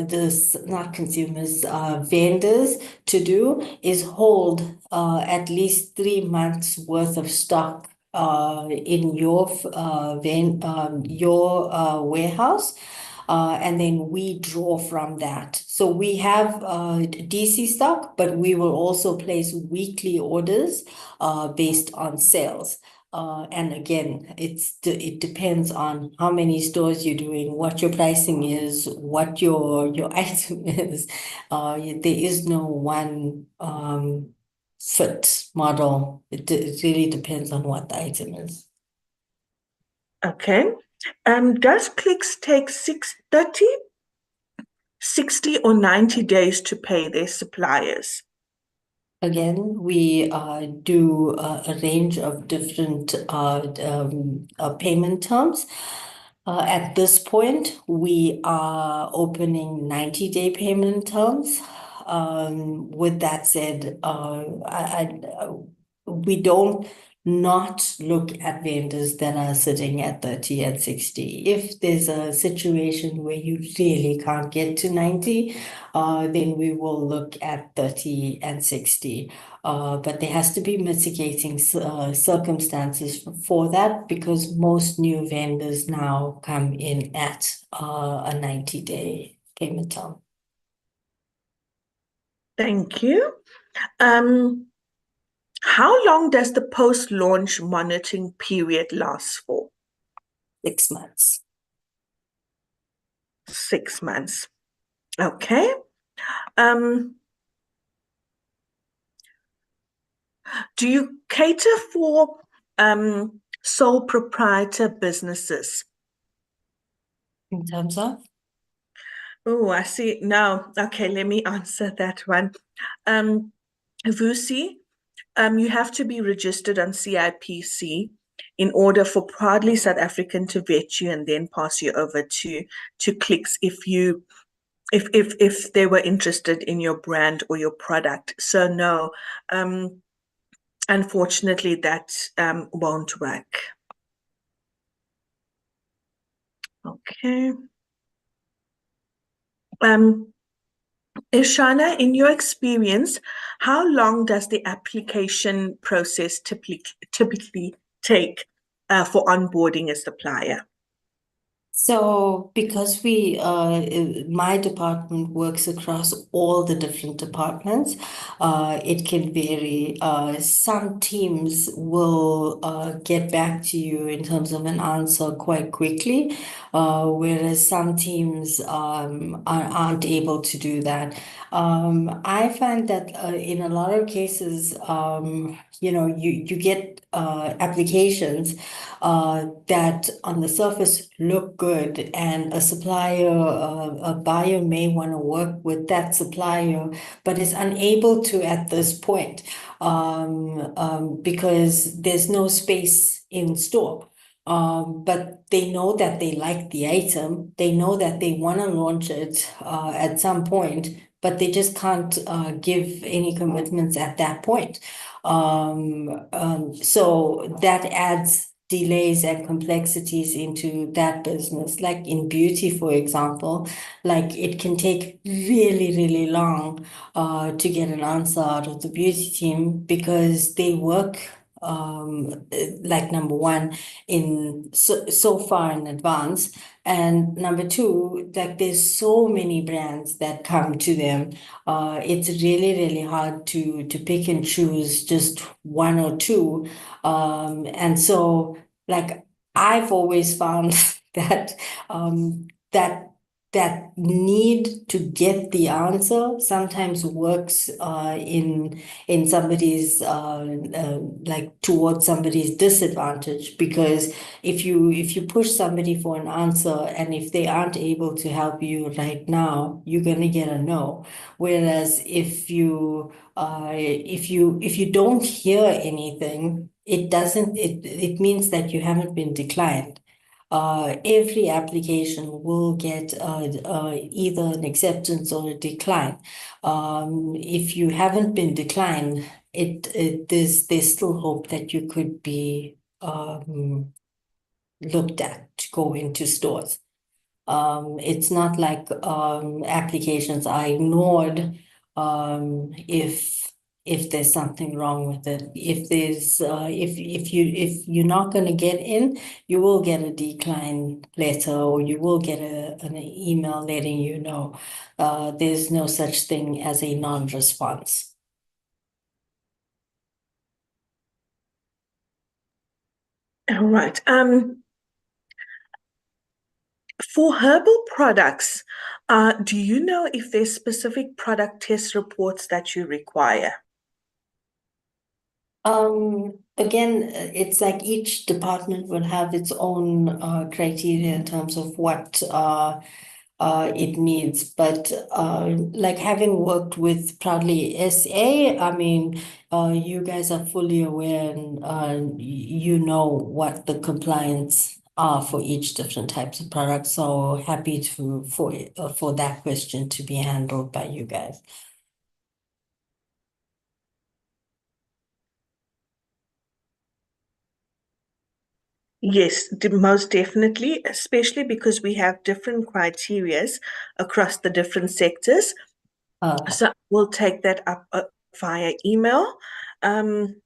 this not consumers, vendors to do, is hold at least 3 months worth of stock in your warehouse, and then we draw from that. So we have DC stock, but we will also place weekly orders based on sales. And again, it depends on how many stores you're doing, what your pricing is, what your item is. There is no one fit model. It really depends on what the item is. Okay. Does clicks take 30, 60, or 90 days to pay their suppliers? Again, we do a range of different payment terms. At this point, we are opening 90-day payment terms. With that said, we don't not look at vendors that are sitting at 30 and 60. If there's a situation where you really can't get to 90, then we will look at 30 and 60. But there has to be mitigating circumstances for that, because most new vendors now come in at a 90-day payment term. Thank you. How long does the post-launch monitoring period last for? 6 months. 6 months. Okay. Um, do you cater for sole proprietor businesses? In terms of? Oh, I see. No. Okay, let me answer that one. Vusi, you have to be registered on CIPC in order for Proudly South African to vet you and then pass you over to Clicks if they were interested in your brand or your product. So no, unfortunately, that won't work. Okay. Irshana, in your experience, how long does the application process typically take for onboarding a supplier? So, because my department works across all the different departments, it can vary. Some teams will get back to you in terms of an answer quite quickly, whereas some teams aren't able to do that. I find that in a lot of cases, you get applications that on the surface look good, and a buyer may want to work with that supplier, but is unable to at this point because there's no space in store. But they know that they like the item. They know that they want to launch it at some point, but they just can't give any commitments at that point. So that adds delays and complexities into that business. Like in beauty, for example, like it can take really, really long to get an answer out of the beauty team, because they work like number one in so far in advance, and number two, like there's so many brands that come to them. It's really, really hard to pick and choose just one or two. And so, like, I've always found that that need to get the answer sometimes works in somebody's like towards somebody's disadvantage, because if you push somebody for an answer, and if they aren't able to help you right now, you're gonna get a no. Whereas if you don't hear anything, it means that you haven't been declined. Every application will get either an acceptance or a decline. If you haven't been declined, there's still hope that you could be looked at to go into stores. It's not like applications are ignored if there's something wrong with it. If you're not going to get in, you will get a decline letter, or you will get an email letting you know. There's no such thing as a non-response. All right. For herbal products, do you know if there's specific product test reports that you require? Again, it's like each department will have its own criteria in terms of what it needs. But like having worked with Proudly SA, I mean, you guys are fully aware and you know what the compliance are for each different types of products. So happy to for that question to be handled by you guys. Yes, most definitely, especially because we have different criterias across the different sectors. Uh, So we'll take that up via email. Um,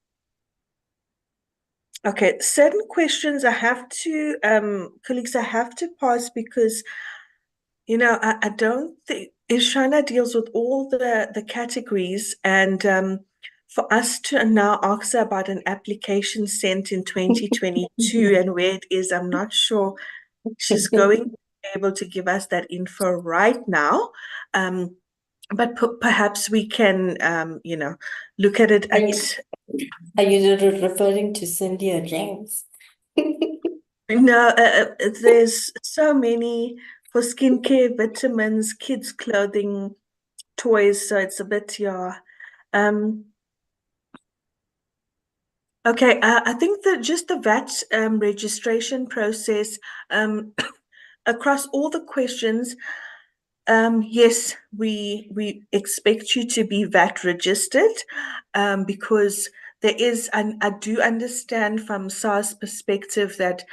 okay, certain questions I have to, colleagues, I have to pause because, I don't think Irshana deals with all the categories, and for us to now ask her about an application sent in 2022 and where it is, I'm not sure she's going to be able to give us that info right now. Um, but perhaps we can, look at it Are you, at. are you referring to Cindy or James? No, there's so many for skincare, vitamins, kids' clothing, toys. So it's a bit, yeah. Um, okay, I think that just the VAT registration process across all the questions. Yes, we expect you to be VAT registered, because there is, and I do understand from SARS perspective that,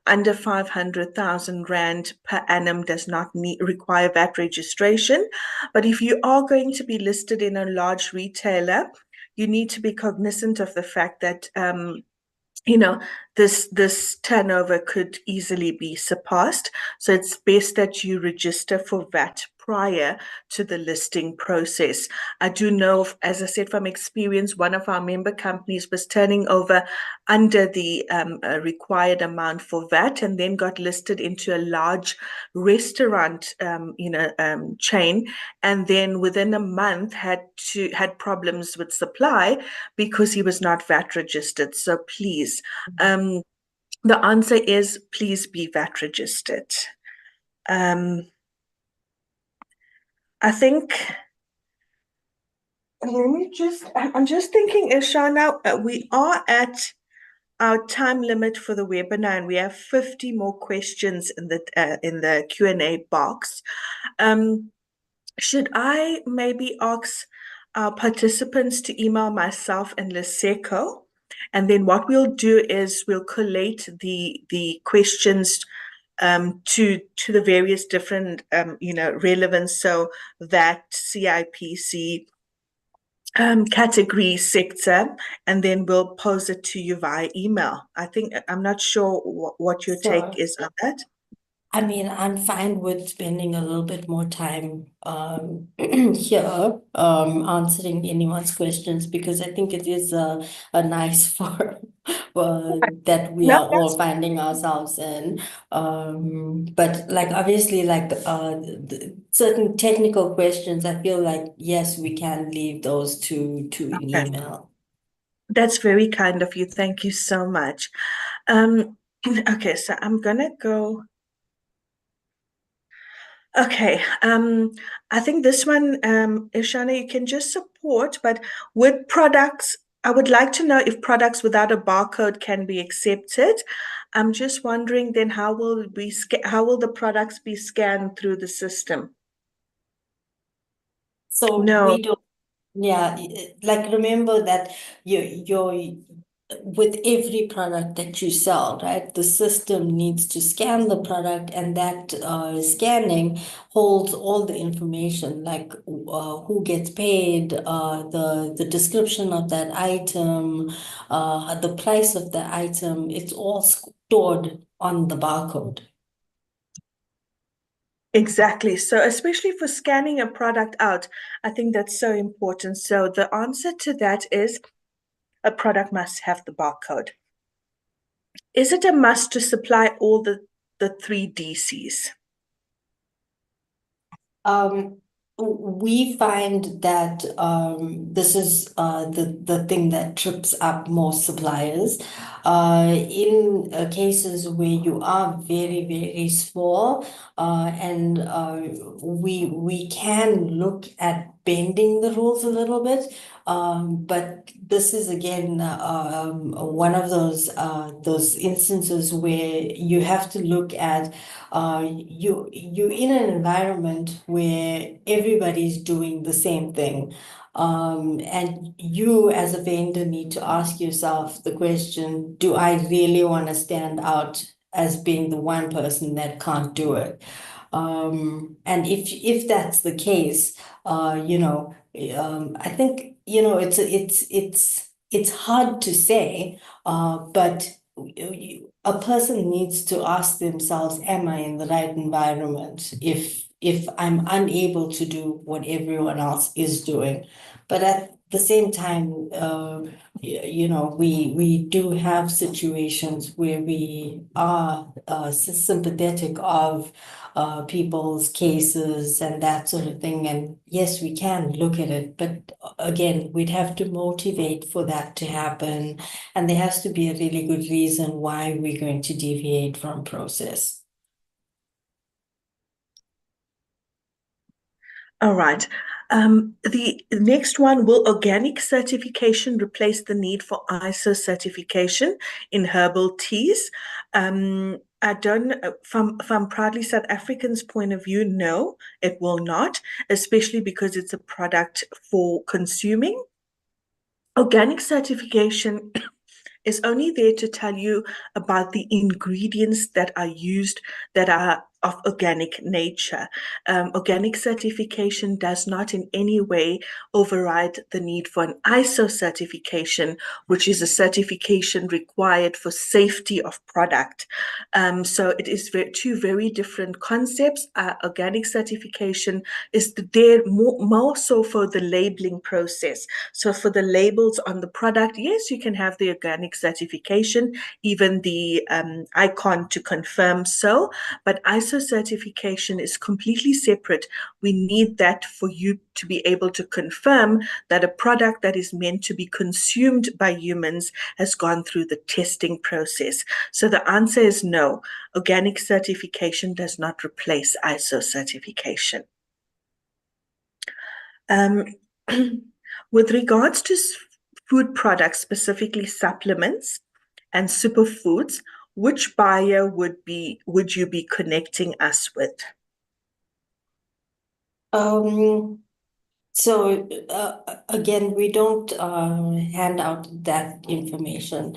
under 500,000 Rand per annum does not require VAT registration. But if you are going to be listed in a large retailer, you need to be cognizant of the fact that, you know this turnover could easily be surpassed, so it's best that you register for VAT prior to the listing process. I do know, as I said, from experience, one of our member companies was turning over under the required amount for VAT and then got listed into a large restaurant chain, and then within a month had problems with supply because he was not VAT registered. So please, um, the answer is please be VAT registered. Um, I think, I'm just thinking, Irshana, we are at our time limit for the webinar, and we have 50 more questions in the Q&A box. Um, should I maybe ask our participants to email myself and Liseko? And then what we'll do is we'll collate the questions to the various different relevance, so that CIPC category sector, and then we'll pose it to you via email. I think I'm not sure what your take So, is on that. I mean, I'm fine with spending a little bit more time here answering anyone's questions because I think it is a nice forum that we No, are all that's finding ourselves in. But like obviously, like certain technical questions, I feel like yes, we can leave those to an okay. email. That's very kind of you. Thank you so much. Okay, so I'm gonna go. Okay, I think this one, Ishana, you can just support, but with products, I would like to know if products without a barcode can be accepted. I'm just wondering then how will the products be scanned through the system? So No, we don't. Yeah, like remember that your with every product that you sell, right? The system needs to scan the product, and that scanning holds all the information, like who gets paid, the description of that item, the price of the item. It's all stored on the barcode. exactly. So especially for scanning a product out, I think that's so important. So the answer to that is a product must have the barcode. Is it a must to supply all the three DCs? Um, we find that this is the thing that trips up most suppliers. In cases where you are very, very small, and we can look at bending the rules a little bit. But this is again one of those instances where you have to look at you're in an environment where everybody's doing the same thing. And you as a vendor need to ask yourself the question, do I really want to stand out as being the one person that can't do it? And if that's the case, I think, it's hard to say, but a person needs to ask themselves, am I in the right environment if I'm unable to do what everyone else is doing? But at the same time, we do have situations where we are sympathetic of people's cases and that sort of thing. And yes, we can look at it, but again, we'd have to motivate for that to happen. And there has to be a really good reason why we're going to deviate from process. All right. The next one, will organic certification replace the need for ISO certification in herbal teas? I don't, from Proudly South African's point of view, no, it will not, especially because it's a product for consuming. Organic certification is only there to tell you about the ingredients that are used that are of organic nature. Organic certification does not in any way override the need for an ISO certification, which is a certification required for safety of product. So it is two very different concepts. Organic certification is there more so for the labeling process. So for the labels on the product, yes, you can have the organic certification, even the icon to confirm so, but ISO certification is completely separate. We need that for you to be able to confirm that a product that is meant to be consumed by humans has gone through the testing process. So the answer is no. Organic certification does not replace ISO certification. Um, with regards to food products, specifically supplements and superfoods, which buyer would you be connecting us with? So again, we don't hand out that information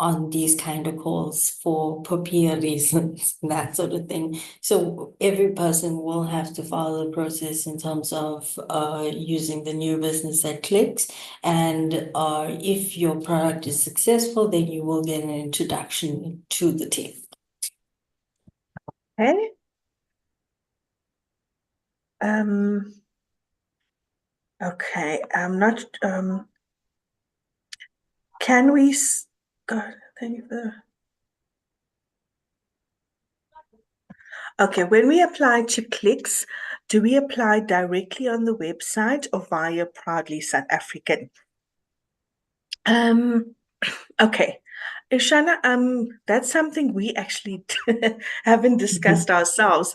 on these kind of calls for peer reasons, that sort of thing. So every person will have to follow the process in terms of using the new business that clicks. And if your product is successful, then you will get an introduction to the team. Okay. Okay, I'm not, can we, God, thank you for, okay, when we apply to clicks, do we apply directly on the website or via Proudly South African? Okay, Irshana, that's something we actually haven't discussed ourselves.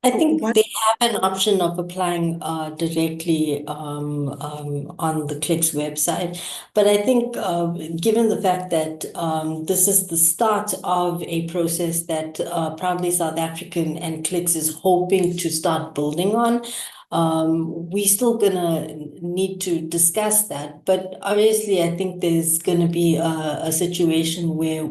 I think What? they have an option of applying directly on the Clicks website. But I think given the fact that this is the start of a process that Proudly South African and Clicks is hoping to start building on, we still gonna need to discuss that. But obviously, I think there's gonna be a situation where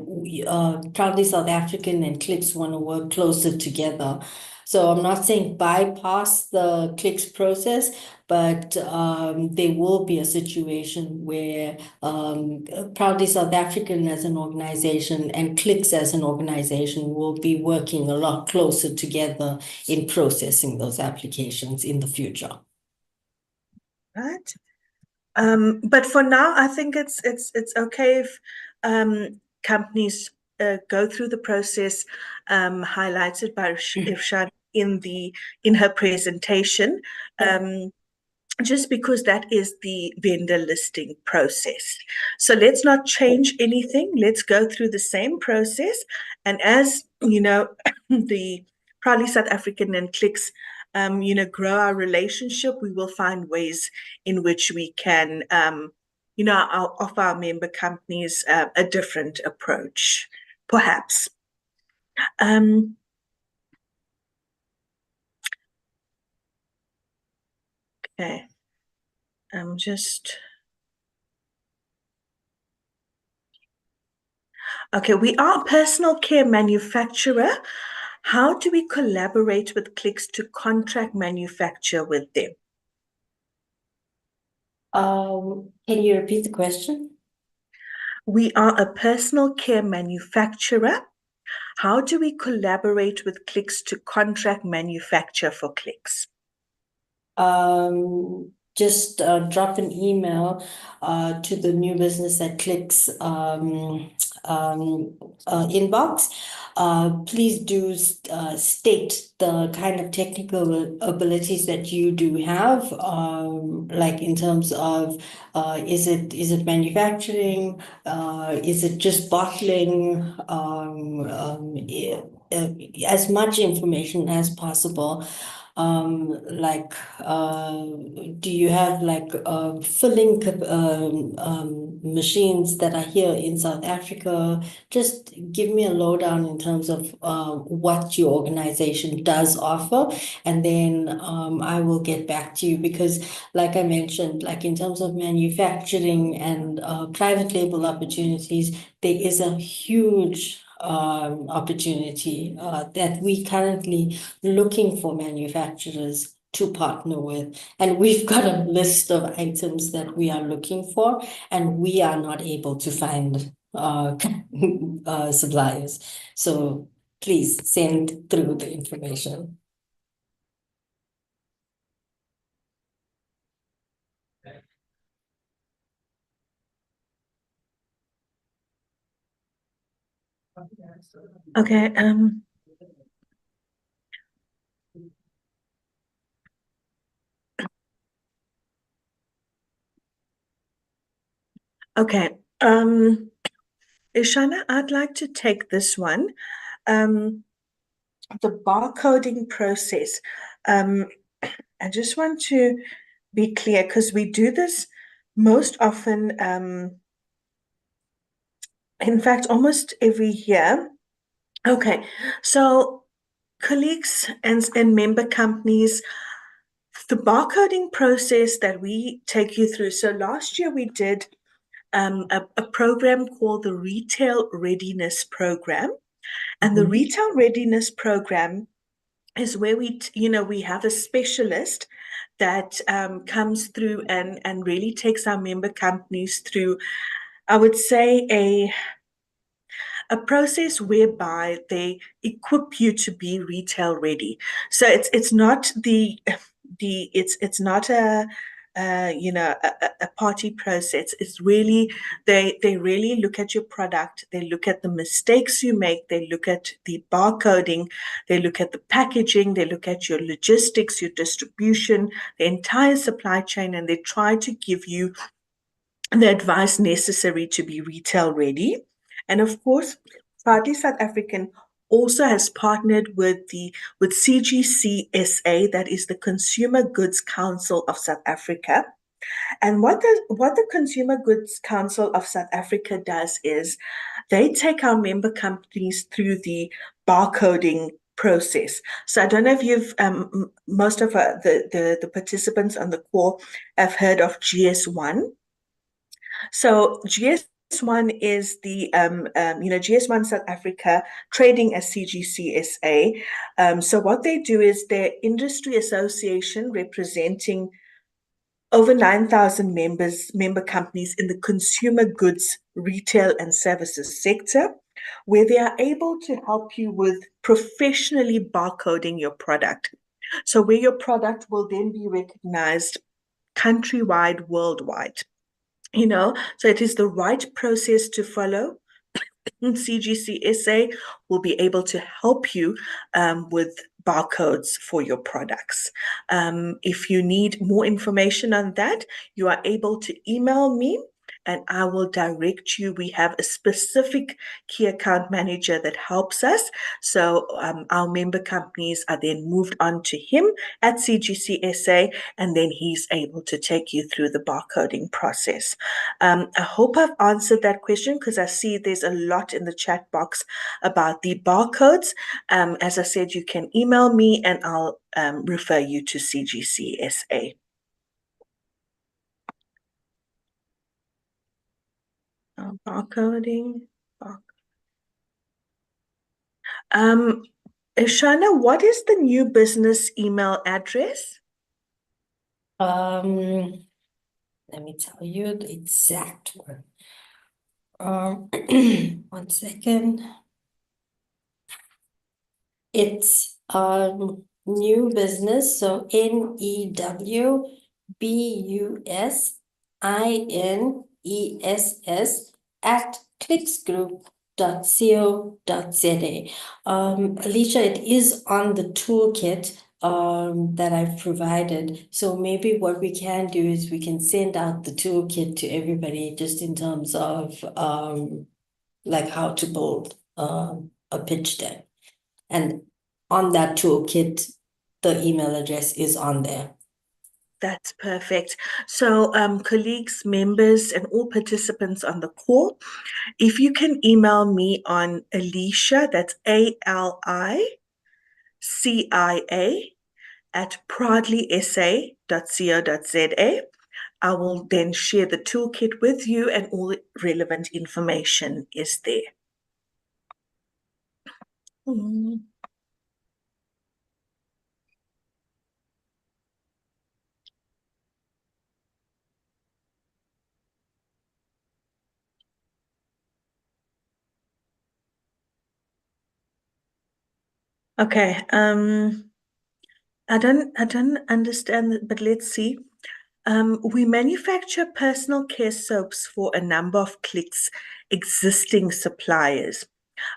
Proudly South African and Clicks want to work closer together. So I'm not saying bypass the clicks process, but there will be a situation where Proudly South African as an organization and Clicks as an organization will be working a lot closer together in processing those applications in the future. Right. But for now, I think it's okay if companies go through the process highlighted by Irshad in her presentation. Um, just because that is the vendor listing process. So let's not change anything. Let's go through the same process. And as you know, the Proudly South African and Clicks, grow our relationship, we will find ways in which we can, offer our member companies a different approach, perhaps. Um, okay, I'm just. Okay, we are a personal care manufacturer. How do we collaborate with Clicks to contract manufacture with them? Can you repeat the question? We are a personal care manufacturer. How do we collaborate with Clicks to contract manufacture for Clicks? Just drop an email to the new business that clicks inbox. Please do state the kind of technical abilities that you do have, like in terms of is it manufacturing, is it just bottling, as much information as possible. Like, do you have like filling machines that are here in South Africa? Just give me a lowdown in terms of what your organization does offer, and then I will get back to you because, like I mentioned, like in terms of manufacturing and private label opportunities, there is a huge opportunity that we currently looking for manufacturers to partner with. And we've got a list of items that we are looking for, and we are not able to find suppliers. So please send through the information. Okay. Okay. Irshana, I'd like to take this one. Um, the barcoding process. Um, I just want to be clear because we do this most often, in fact, almost every year. Okay, so colleagues and member companies, the barcoding process that we take you through. So last year we did a program called the Retail Readiness Program. And the Retail Readiness Program is where we have a specialist that comes through and really takes our member companies through, I would say, a process whereby they equip you to be retail ready. So it's not it's not a party process. It's really they really look at your product. They look at the mistakes you make. They look at the barcoding. They look at the packaging. They look at your logistics, your distribution, the entire supply chain, and they try to give you the advice necessary to be retail ready. And of course, Proudly South African also has partnered with CGC SA, that is the Consumer Goods Council of South Africa. And what the Consumer Goods Council of South Africa does is they take our member companies through the barcoding process. So I don't know if you've most of the participants on the call have heard of GS1. So GS1 is the GS1 South Africa trading as CGCSA. So what they do is their industry association representing over 9,000 member companies in the consumer goods, retail, and services sector, where they are able to help you with professionally barcoding your product. So where your product will then be recognized countrywide, worldwide. So it is the right process to follow. CGCSA will be able to help you with barcodes for your products. If you need more information on that, you are able to email me and I will direct you. We have a specific key account manager that helps us. So our member companies are then moved on to him at CGCSA, and then he's able to take you through the barcoding process. I hope I've answered that question because I see there's a lot in the chat box about the barcodes. As I said, you can email me and I'll refer you to CGCSA. Barcoding. Irshana, what is the new business email address? Let me tell you the exact one. 1 second. It's new business, so NEWBUSINESS at clicksgroup.co.za. Alicia, it is on the toolkit that I've provided. So maybe what we can do is we can send out the toolkit to everybody just in terms of like how to build a pitch deck. And on that toolkit, the email address is on there. That's perfect. So, colleagues, members, and all participants on the call, if you can email me on Alicia, that's ALICIA at proudlysa.co.za. I will then share the toolkit with you and all relevant information is there. Okay. I don't understand, but let's see. We manufacture personal care soaps for a number of Clicks existing suppliers.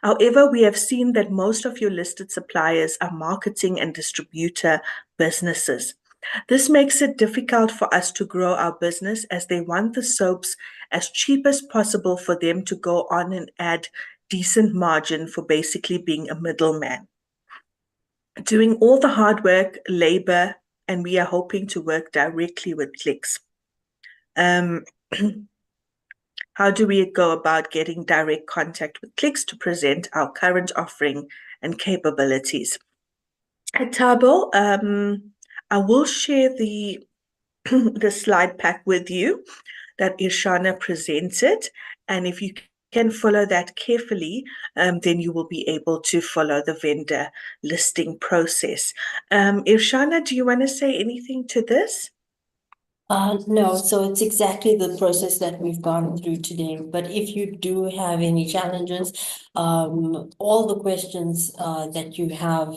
However, we have seen that most of your listed suppliers are marketing and distributor businesses. This makes it difficult for us to grow our business as they want the soaps as cheap as possible for them to go on and add decent margin for basically being a middleman. Doing all the hard work, labor, and we are hoping to work directly with Clicks. How do we go about getting direct contact with Clicks to present our current offering and capabilities? At Tabo, I will share the the slide pack with you that Irshana presented, and if you can follow that carefully, then you will be able to follow the vendor listing process. Irshana, do you want to say anything to this? No, so it's exactly the process that we've gone through today. But if you do have any challenges, all the questions that you have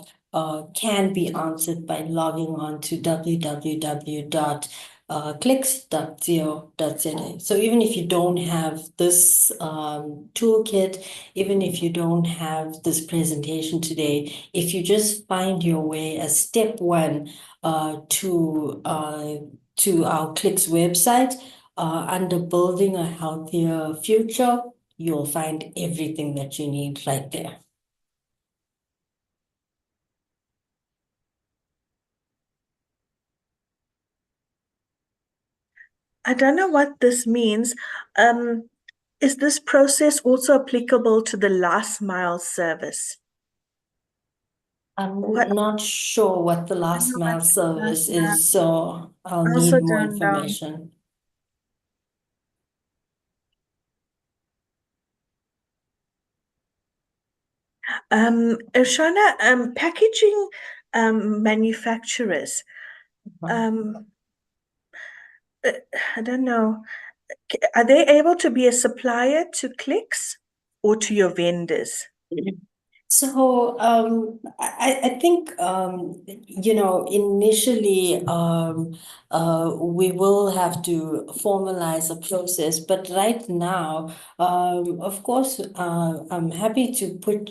can be answered by logging on to www.clicks.co.za. So even if you don't have this toolkit, even if you don't have this presentation today, if you just find your way as step one to our Clicks website, under building a healthier future, you'll find everything that you need right there. I don't know what this means. Is this process also applicable to the last mile service? I'm What? not sure what the I last know mile what last service mile. is, so I'll I also need more don't know. information. Irshana, packaging manufacturers, um, uh, I don't know, are they able to be a supplier to Clicks or to your vendors? So I think initially we will have to formalize a process, but right now of course I'm happy to put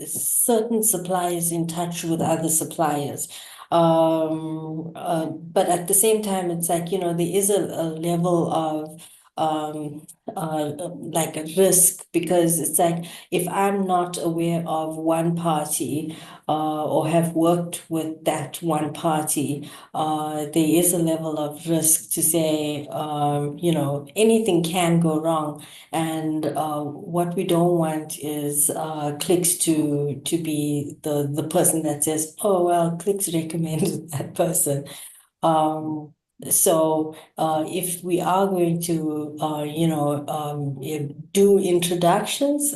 certain suppliers in touch with other suppliers. But at the same time, it's like, there is a level of like a risk, because it's like, if I'm not aware of one party or have worked with that one party, there is a level of risk to say, anything can go wrong. And what we don't want is clicks to be the person that says, oh, well, clicks recommended that person. Um, so if we are going to, do introductions,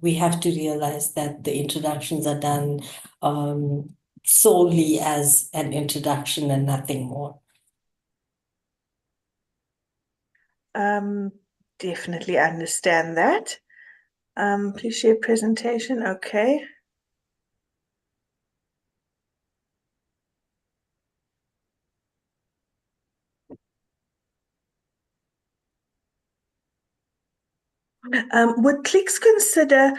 we have to realize that the introductions are done solely as an introduction and nothing more. Um, Definitely understand that. Please share presentation. Okay. Would Clicks consider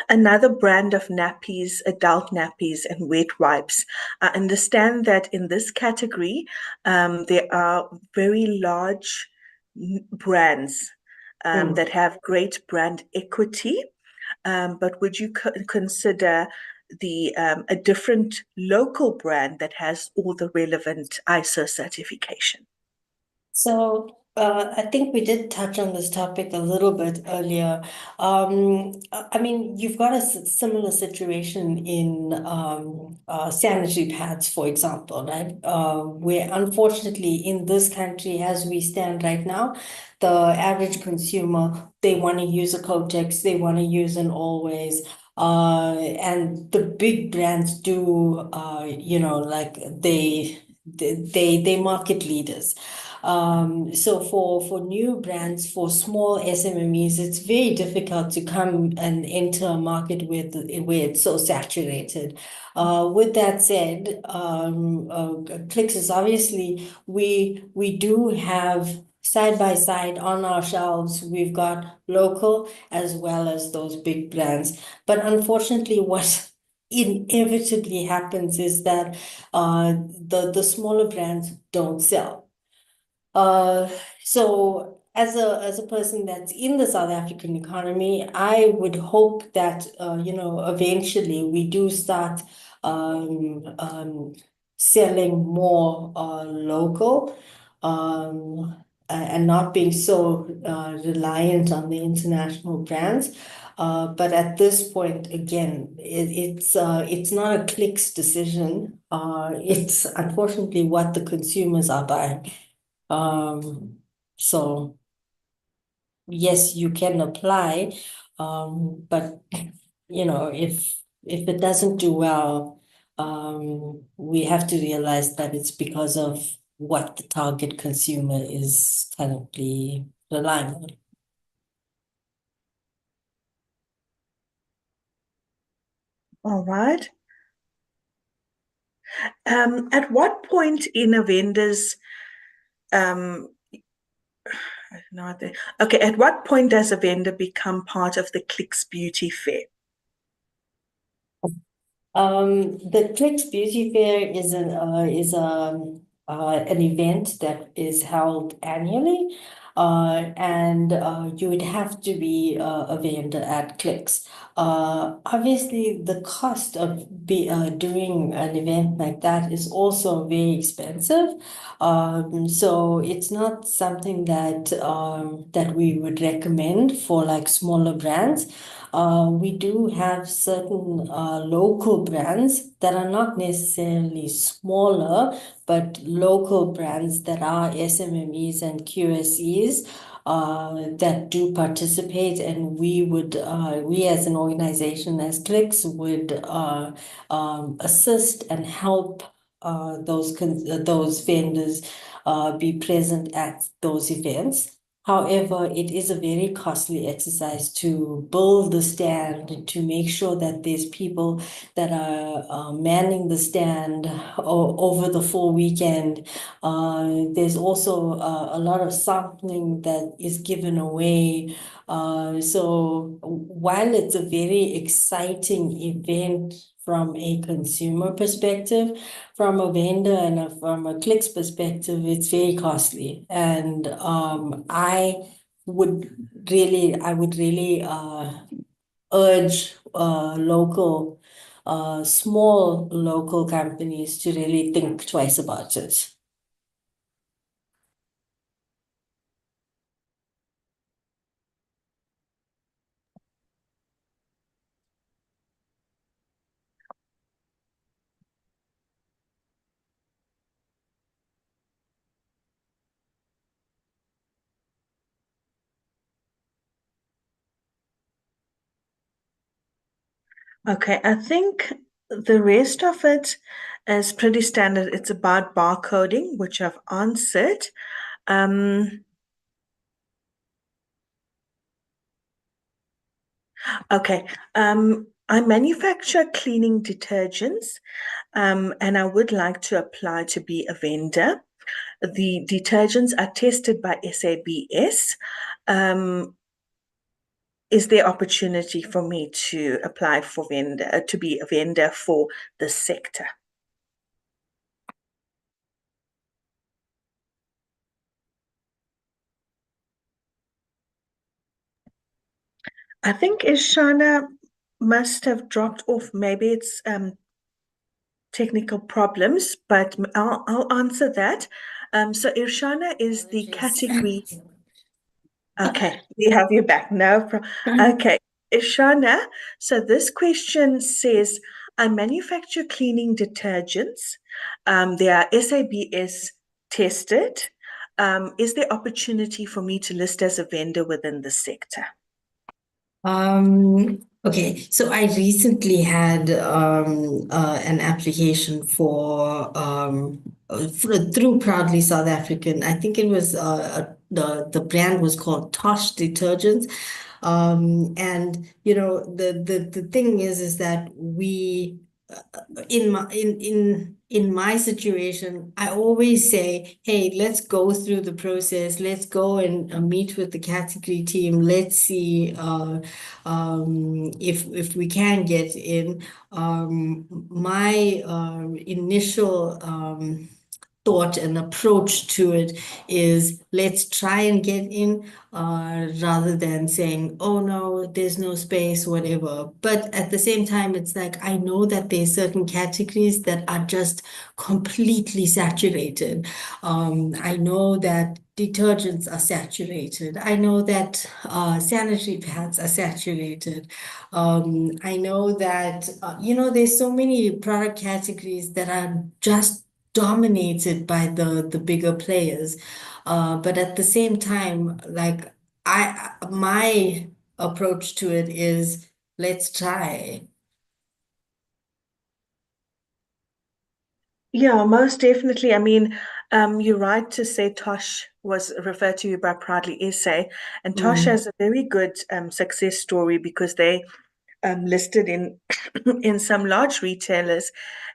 another brand of nappies, adult nappies, and wet wipes? I understand that in this category, there are very large brands Mm. that have great brand equity. But would you consider a different local brand that has all the relevant ISO certification? So I think we did touch on this topic a little bit earlier. I mean, you've got a similar situation in sanitary pads, for example, right? Where unfortunately in this country, as we stand right now, the average consumer, they want to use a Kotex, they want to use an Always. And the big brands do, like they market leaders. So for new brands, for small SMEs, it's very difficult to come and enter a market where it's so saturated. With that said, Clicks is obviously, we do have side by side on our shelves, we've got local as well as those big brands. But unfortunately, what inevitably happens is that the smaller brands don't sell. Uh, so as a person that's in the South African economy, I would hope that eventually we do start selling more local, and not being so reliant on the international brands. But at this point, again, it's not a clicks decision. It's unfortunately what the consumers are buying. Um, so yes, you can apply, but if it doesn't do well, we have to realize that it's because of what the target consumer is currently relying on. All right. At what point in a vendor's no, okay, at what point does a vendor become part of the Clicks Beauty Fair? The Clicks Beauty Fair an event that is held annually, and you would have to be a vendor at Clicks. Obviously, the cost of doing an event like that is also very expensive. So it's not something that we would recommend for like smaller brands. We do have certain local brands that are not necessarily smaller, but local brands that are SMMEs and QSEs that do participate, and we as an organization, as Clicks, would assist and help those vendors be present at those events. However, it is a very costly exercise to build the stand, to make sure that there's people that are manning the stand over the full weekend. There's also a lot of sampling that is given away. So while it's a very exciting event from a consumer perspective, from a vendor and from a clicks perspective, it's very costly. And would I would really urge small local companies to really think twice about it. Okay, I think the rest of it is pretty standard. It's about barcoding, which I've answered. Um, okay, I manufacture cleaning detergents, and I would like to apply to be a vendor. The detergents are tested by SABS. Um, is there opportunity for me to apply for vendor to be a vendor for the sector? I think Irshana must have dropped off. Maybe it's technical problems, but I'll answer that. So Irshana is the Apologies. category. Okay, we have you back. No problem. Okay, Irshana. So this question says, I manufacture cleaning detergents. They are SABS tested. Is there opportunity for me to list as a vendor within the sector? Okay, so I recently had an application through Proudly South African. I think it was the brand was called Tosh Detergents. And the thing is that we in my situation, I always say, hey, let's go through the process. Let's go and meet with the category team. Let's see if we can get in. My initial thought and approach to it is let's try and get in rather than saying, oh no, there's no space, whatever. But at the same time, it's like I know that there's certain categories that are just completely saturated. I know that detergents are saturated. I know that sanitary pads are saturated. I know that, there's so many product categories that are just dominated by the bigger players. But at the same time, like my approach to it is let's try. Yeah, most definitely. I mean, you're right to say Tosh was referred to by Proudly SA, and Tosh Mm, has a very good success story because they listed in in some large retailers,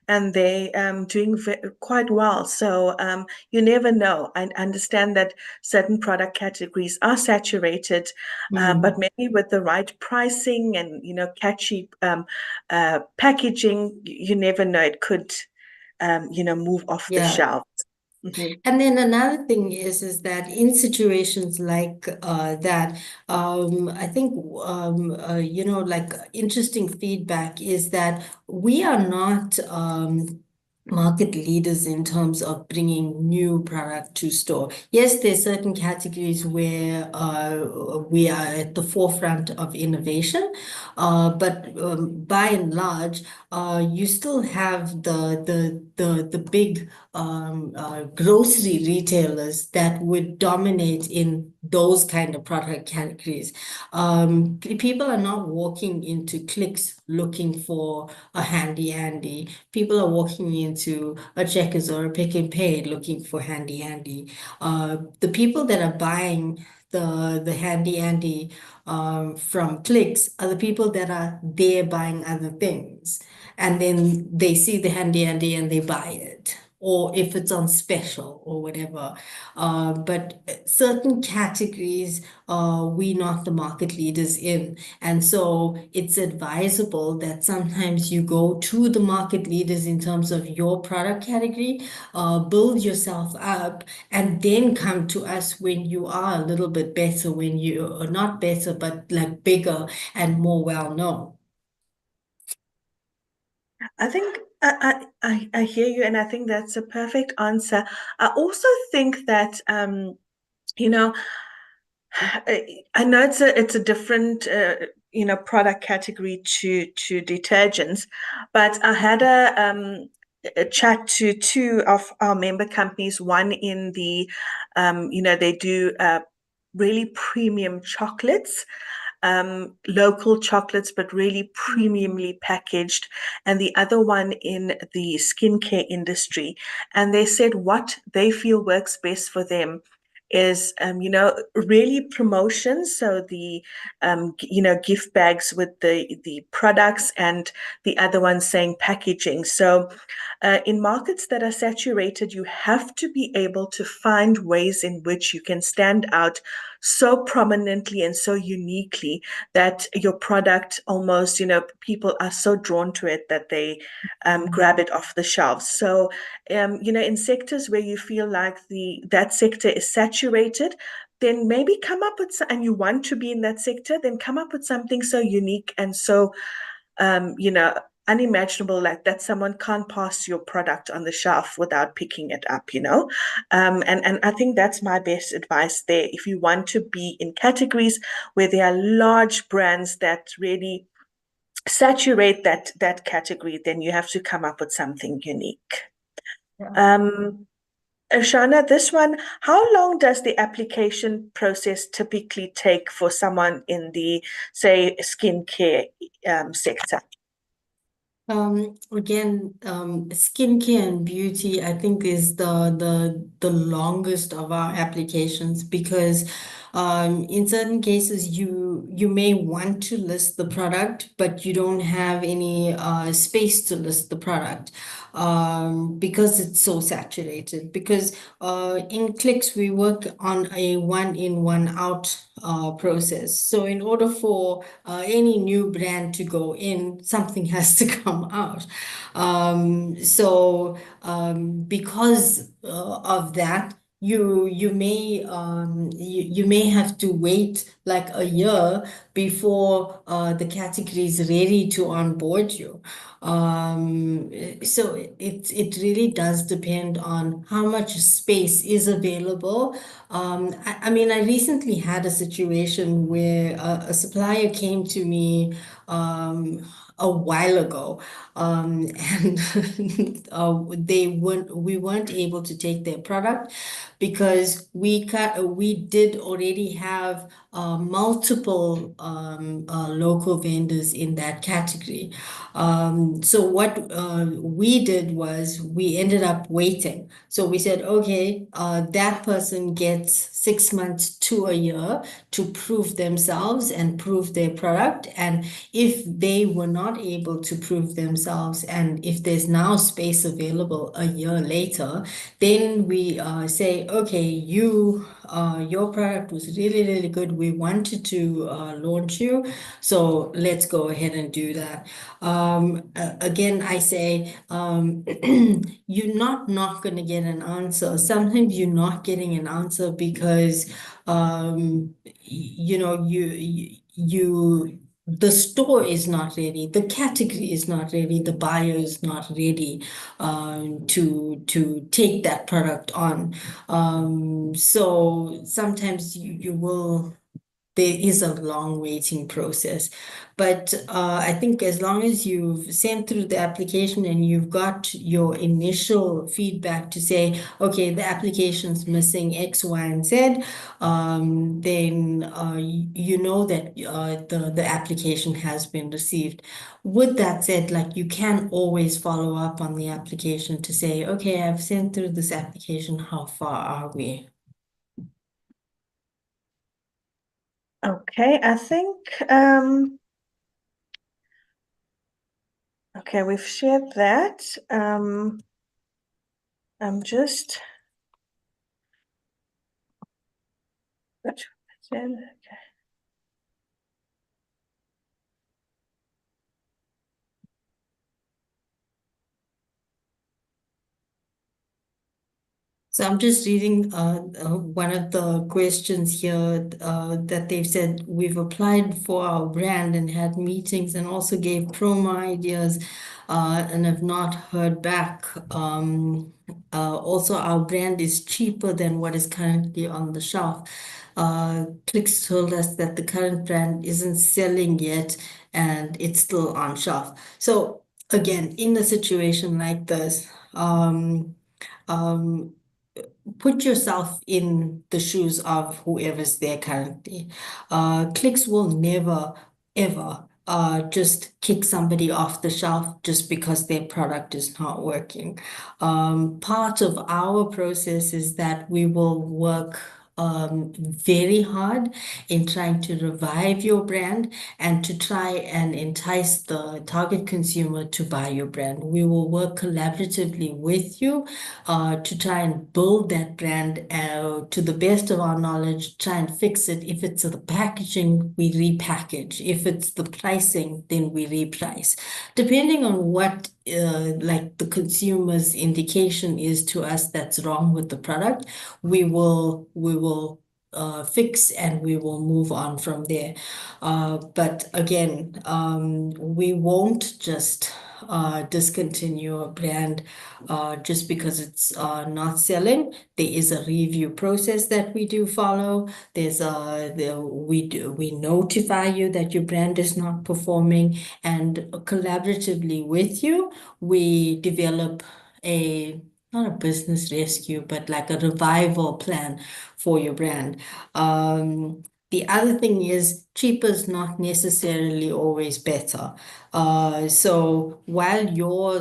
and they doing quite well. So you never know. I understand that certain product categories are saturated, but mm. maybe with the right pricing and catchy packaging, you never know. It could move off the Yeah. shelves. Mhm. And then another thing is that in situations like that, I think like interesting feedback is that we are not market leaders in terms of bringing new product to store. Yes, there's certain categories where we are at the forefront of innovation, but by and large, you still have the big grocery retailers that would dominate in those kind of product categories. People are not walking into Clicks looking for a handy Andy. People are walking into a Checkers or a Pick and Pay looking for handy Andy. The people that are buying the handy Andy from clicks are the people that are there buying other things. And then they see the handy Andy and they buy it. Or if it's on special or whatever. But certain categories, we're not the market leaders in. And so it's advisable that sometimes you go to the market leaders in terms of your product category, build yourself up, and then come to us when you are a little bit better, when you are not better, but like bigger and more well known. I think I hear you, and I think that's a perfect answer. I also think that you know, I know it's a different product category to detergents, but I had a chat to two of our member companies. One in the they do really premium chocolates, local chocolates, but really premiumly packaged, and the other one in the skincare industry. And they said what they feel works best for them is really promotions, so the gift bags with the products, and the other one saying packaging. So in markets that are saturated, you have to be able to find ways in which you can stand out so prominently and so uniquely that your product almost, people are so drawn to it that they grab it off the shelves. So, in sectors where you feel like that sector is saturated, then maybe come up with, and you want to be in that sector, then come up with something so unique and so um, you know, unimaginable, like that someone can't pass your product on the shelf without picking it up. And I think that's my best advice there. If you want to be in categories where there are large brands that really saturate that category, then you have to come up with something unique. Yeah. Um, Irshana, this one, how long does the application process typically take for someone in the, say, skincare sector? Again, skincare and beauty, I think is the longest of our applications because in certain cases you may want to list the product, but you don't have any space to list the product because it's so saturated. Because in Clicks we work on a one in, one out process. So in order for any new brand to go in, something has to come out. Because of that, you may have to wait like a year before the category is ready to onboard you. So it really does depend on how much space is available. I mean, I recently had a situation where a supplier came to me a while ago, and we weren't able to take their product because we did already have multiple local vendors in that category. So what we did was we ended up waiting. So we said, okay, that person gets 6 months to a year to prove themselves and prove their product. And if they were not able to prove themselves, and if there's now space available a year later, then we say, okay, your product was really, really good. We wanted to launch you, so let's go ahead and do that. Again, I say, you're not going to get an answer. Sometimes you're not getting an answer because, the store is not ready, the category is not ready, the buyer is not ready to take that product on. So sometimes you will there is a long waiting process. But I think as long as you've sent through the application and you've got your initial feedback to say, okay, the application's missing X, Y, and Z, then you know that the application has been received. With that said, like you can always follow up on the application to say, okay, I've sent through this application, how far are we? Okay, I think okay, we've shared that. I'm just So I'm just reading one of the questions here that they've said we've applied for our brand and had meetings and also gave promo ideas and have not heard back. Also, our brand is cheaper than what is currently on the shelf. Clicks told us that the current brand isn't selling yet and it's still on shelf. So again, in a situation like this, um, put yourself in the shoes of whoever's there currently. Clicks will never, ever just kick somebody off the shelf just because their product is not working. Part of our process is that we will work very hard in trying to revive your brand and to try and entice the target consumer to buy your brand. We will work collaboratively with you to try and build that brand to the best of our knowledge, try and fix it. If it's the packaging, we repackage. If it's the pricing, then we reprice. Depending on what like the consumer's indication is to us that's wrong with the product, we will fix and we will move on from there. But again, we won't just discontinue a brand just because it's not selling. There is a review process that we do follow. We notify you that your brand is not performing, and collaboratively with you, we develop a not a business rescue, but like a revival plan for your brand. The other thing is cheaper is not necessarily always better. So while your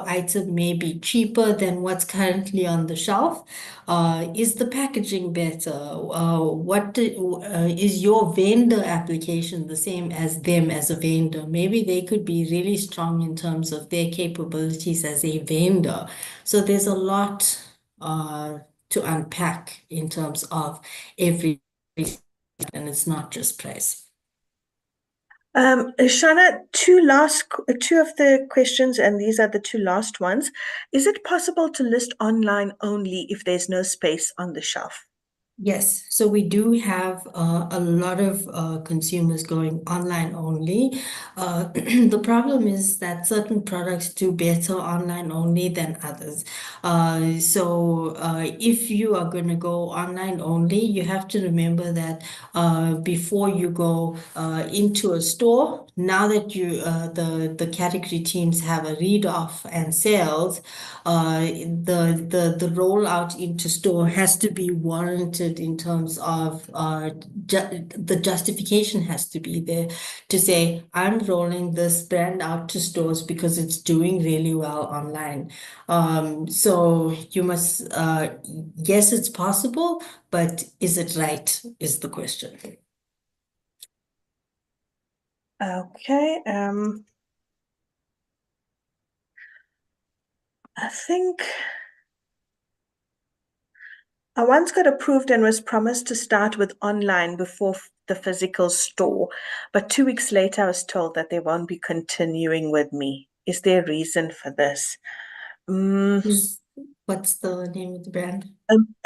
item may be cheaper than what's currently on the shelf, is the packaging better? Is your vendor application the same as them as a vendor? Maybe they could be really strong in terms of their capabilities as a vendor. So there's a lot to unpack in terms of every, and it's not just price. Shana, two of the questions, and these are the two last ones. Is it possible to list online only if there's no space on the shelf? Yes, so we do have a lot of consumers going online only. The problem is that certain products do better online only than others. If you are going to go online only, you have to remember that before you go into a store, now that the category teams have a read off and sales, the rollout into store has to be warranted in terms of the justification has to be there to say, I'm rolling this brand out to stores because it's doing really well online. So you must, yes, it's possible, but is it right is the question. Okay. I think I once got approved and was promised to start with online before the physical store, but 2 weeks later I was told that they won't be continuing with me. Is there a reason for this? Mm, Is what's the name of the brand?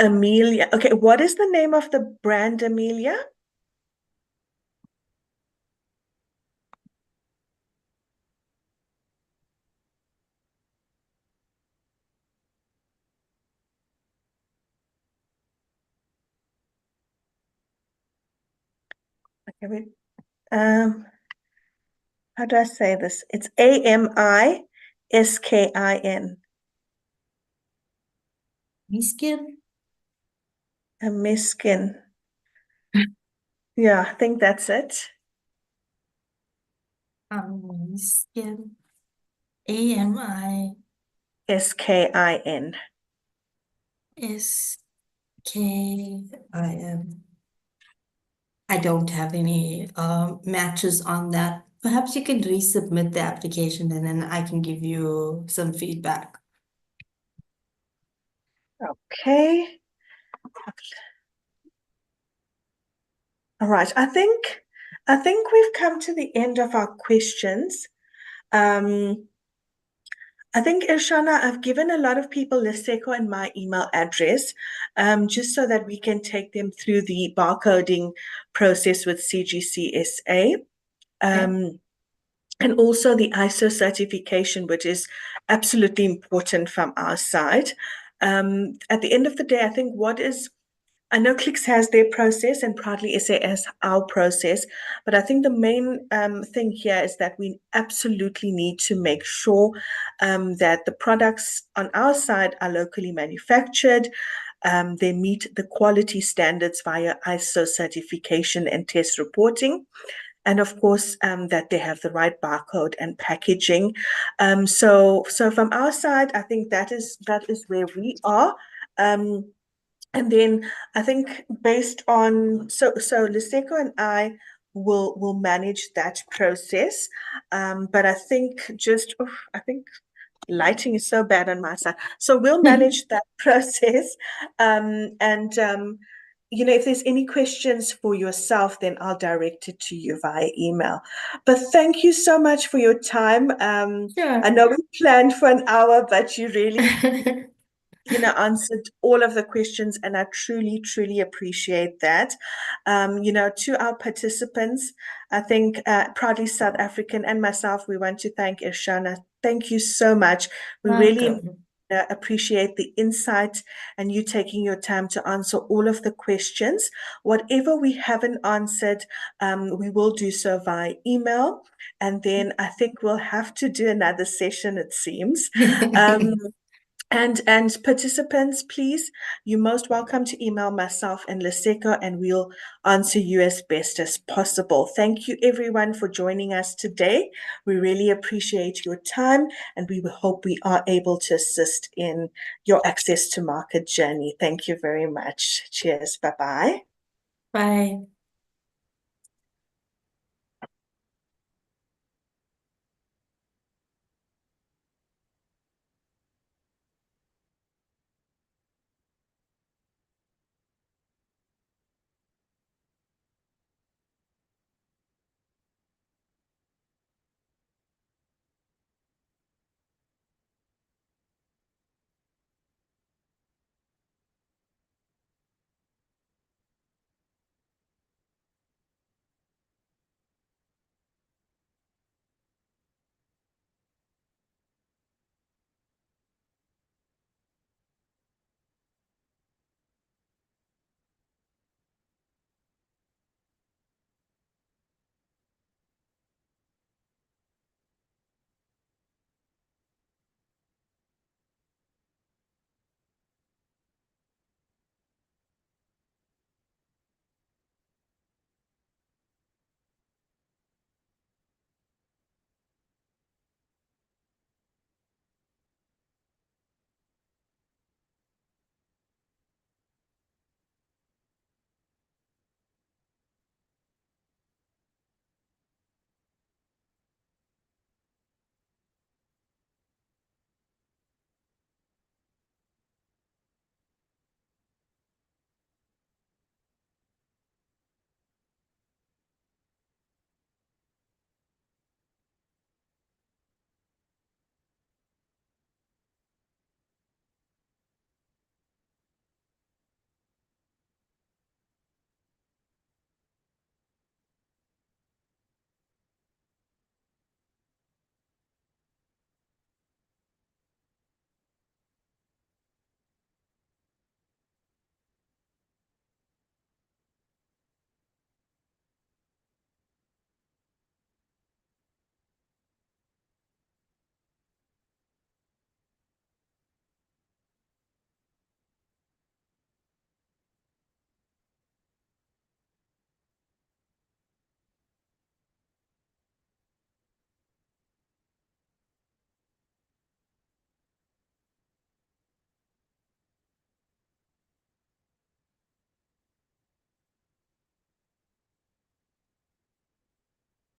Amelia. Okay, what is the name of the brand, Amelia? Okay, wait. How do I say this? It's Amiskin. Reskin? Amiskin. Yeah, I think that's it. Reskin. AMISKIN. Skin. I don't have any matches on that. Perhaps you can resubmit the application and then I can give you some feedback. Okay. All right. I think we've come to the end of our questions. Um, I think, Irshana, I've given a lot of people Liseko and my email address, just so that we can take them through the barcoding process with CGCSA. Okay. Um, and also the ISO certification, which is absolutely important from our side. At the end of the day, I know Clicks has their process and Proudly SA has our process, but I think the main thing here is that we absolutely need to make sure that the products on our side are locally manufactured. They meet the quality standards via ISO certification and test reporting. And of course, that they have the right barcode and packaging. So from our side, I think that is where we are. Um, and then I think based on so Liseko and I will manage that process. But I think I think lighting is so bad on my side. So we'll manage that process. And if there's any questions for yourself, then I'll direct it to you via email. But thank you so much for your time. I Sure. know we planned for an hour, but you really answered all of the questions, and I truly, truly appreciate that. To our participants, I think Proudly South African and myself, we want to thank Irshana. Thank you so much. We really Welcome. appreciate the insight and you taking your time to answer all of the questions. Whatever we haven't answered, we will do so via email. And then I think we'll have to do another session, it seems. Um, and participants, please, you're most welcome to email myself and Liseko, and we'll answer you as best as possible. Thank you, everyone, for joining us today. We really appreciate your time, and we hope we are able to assist in your access to market journey. Thank you very much. Cheers. Bye-bye. Bye.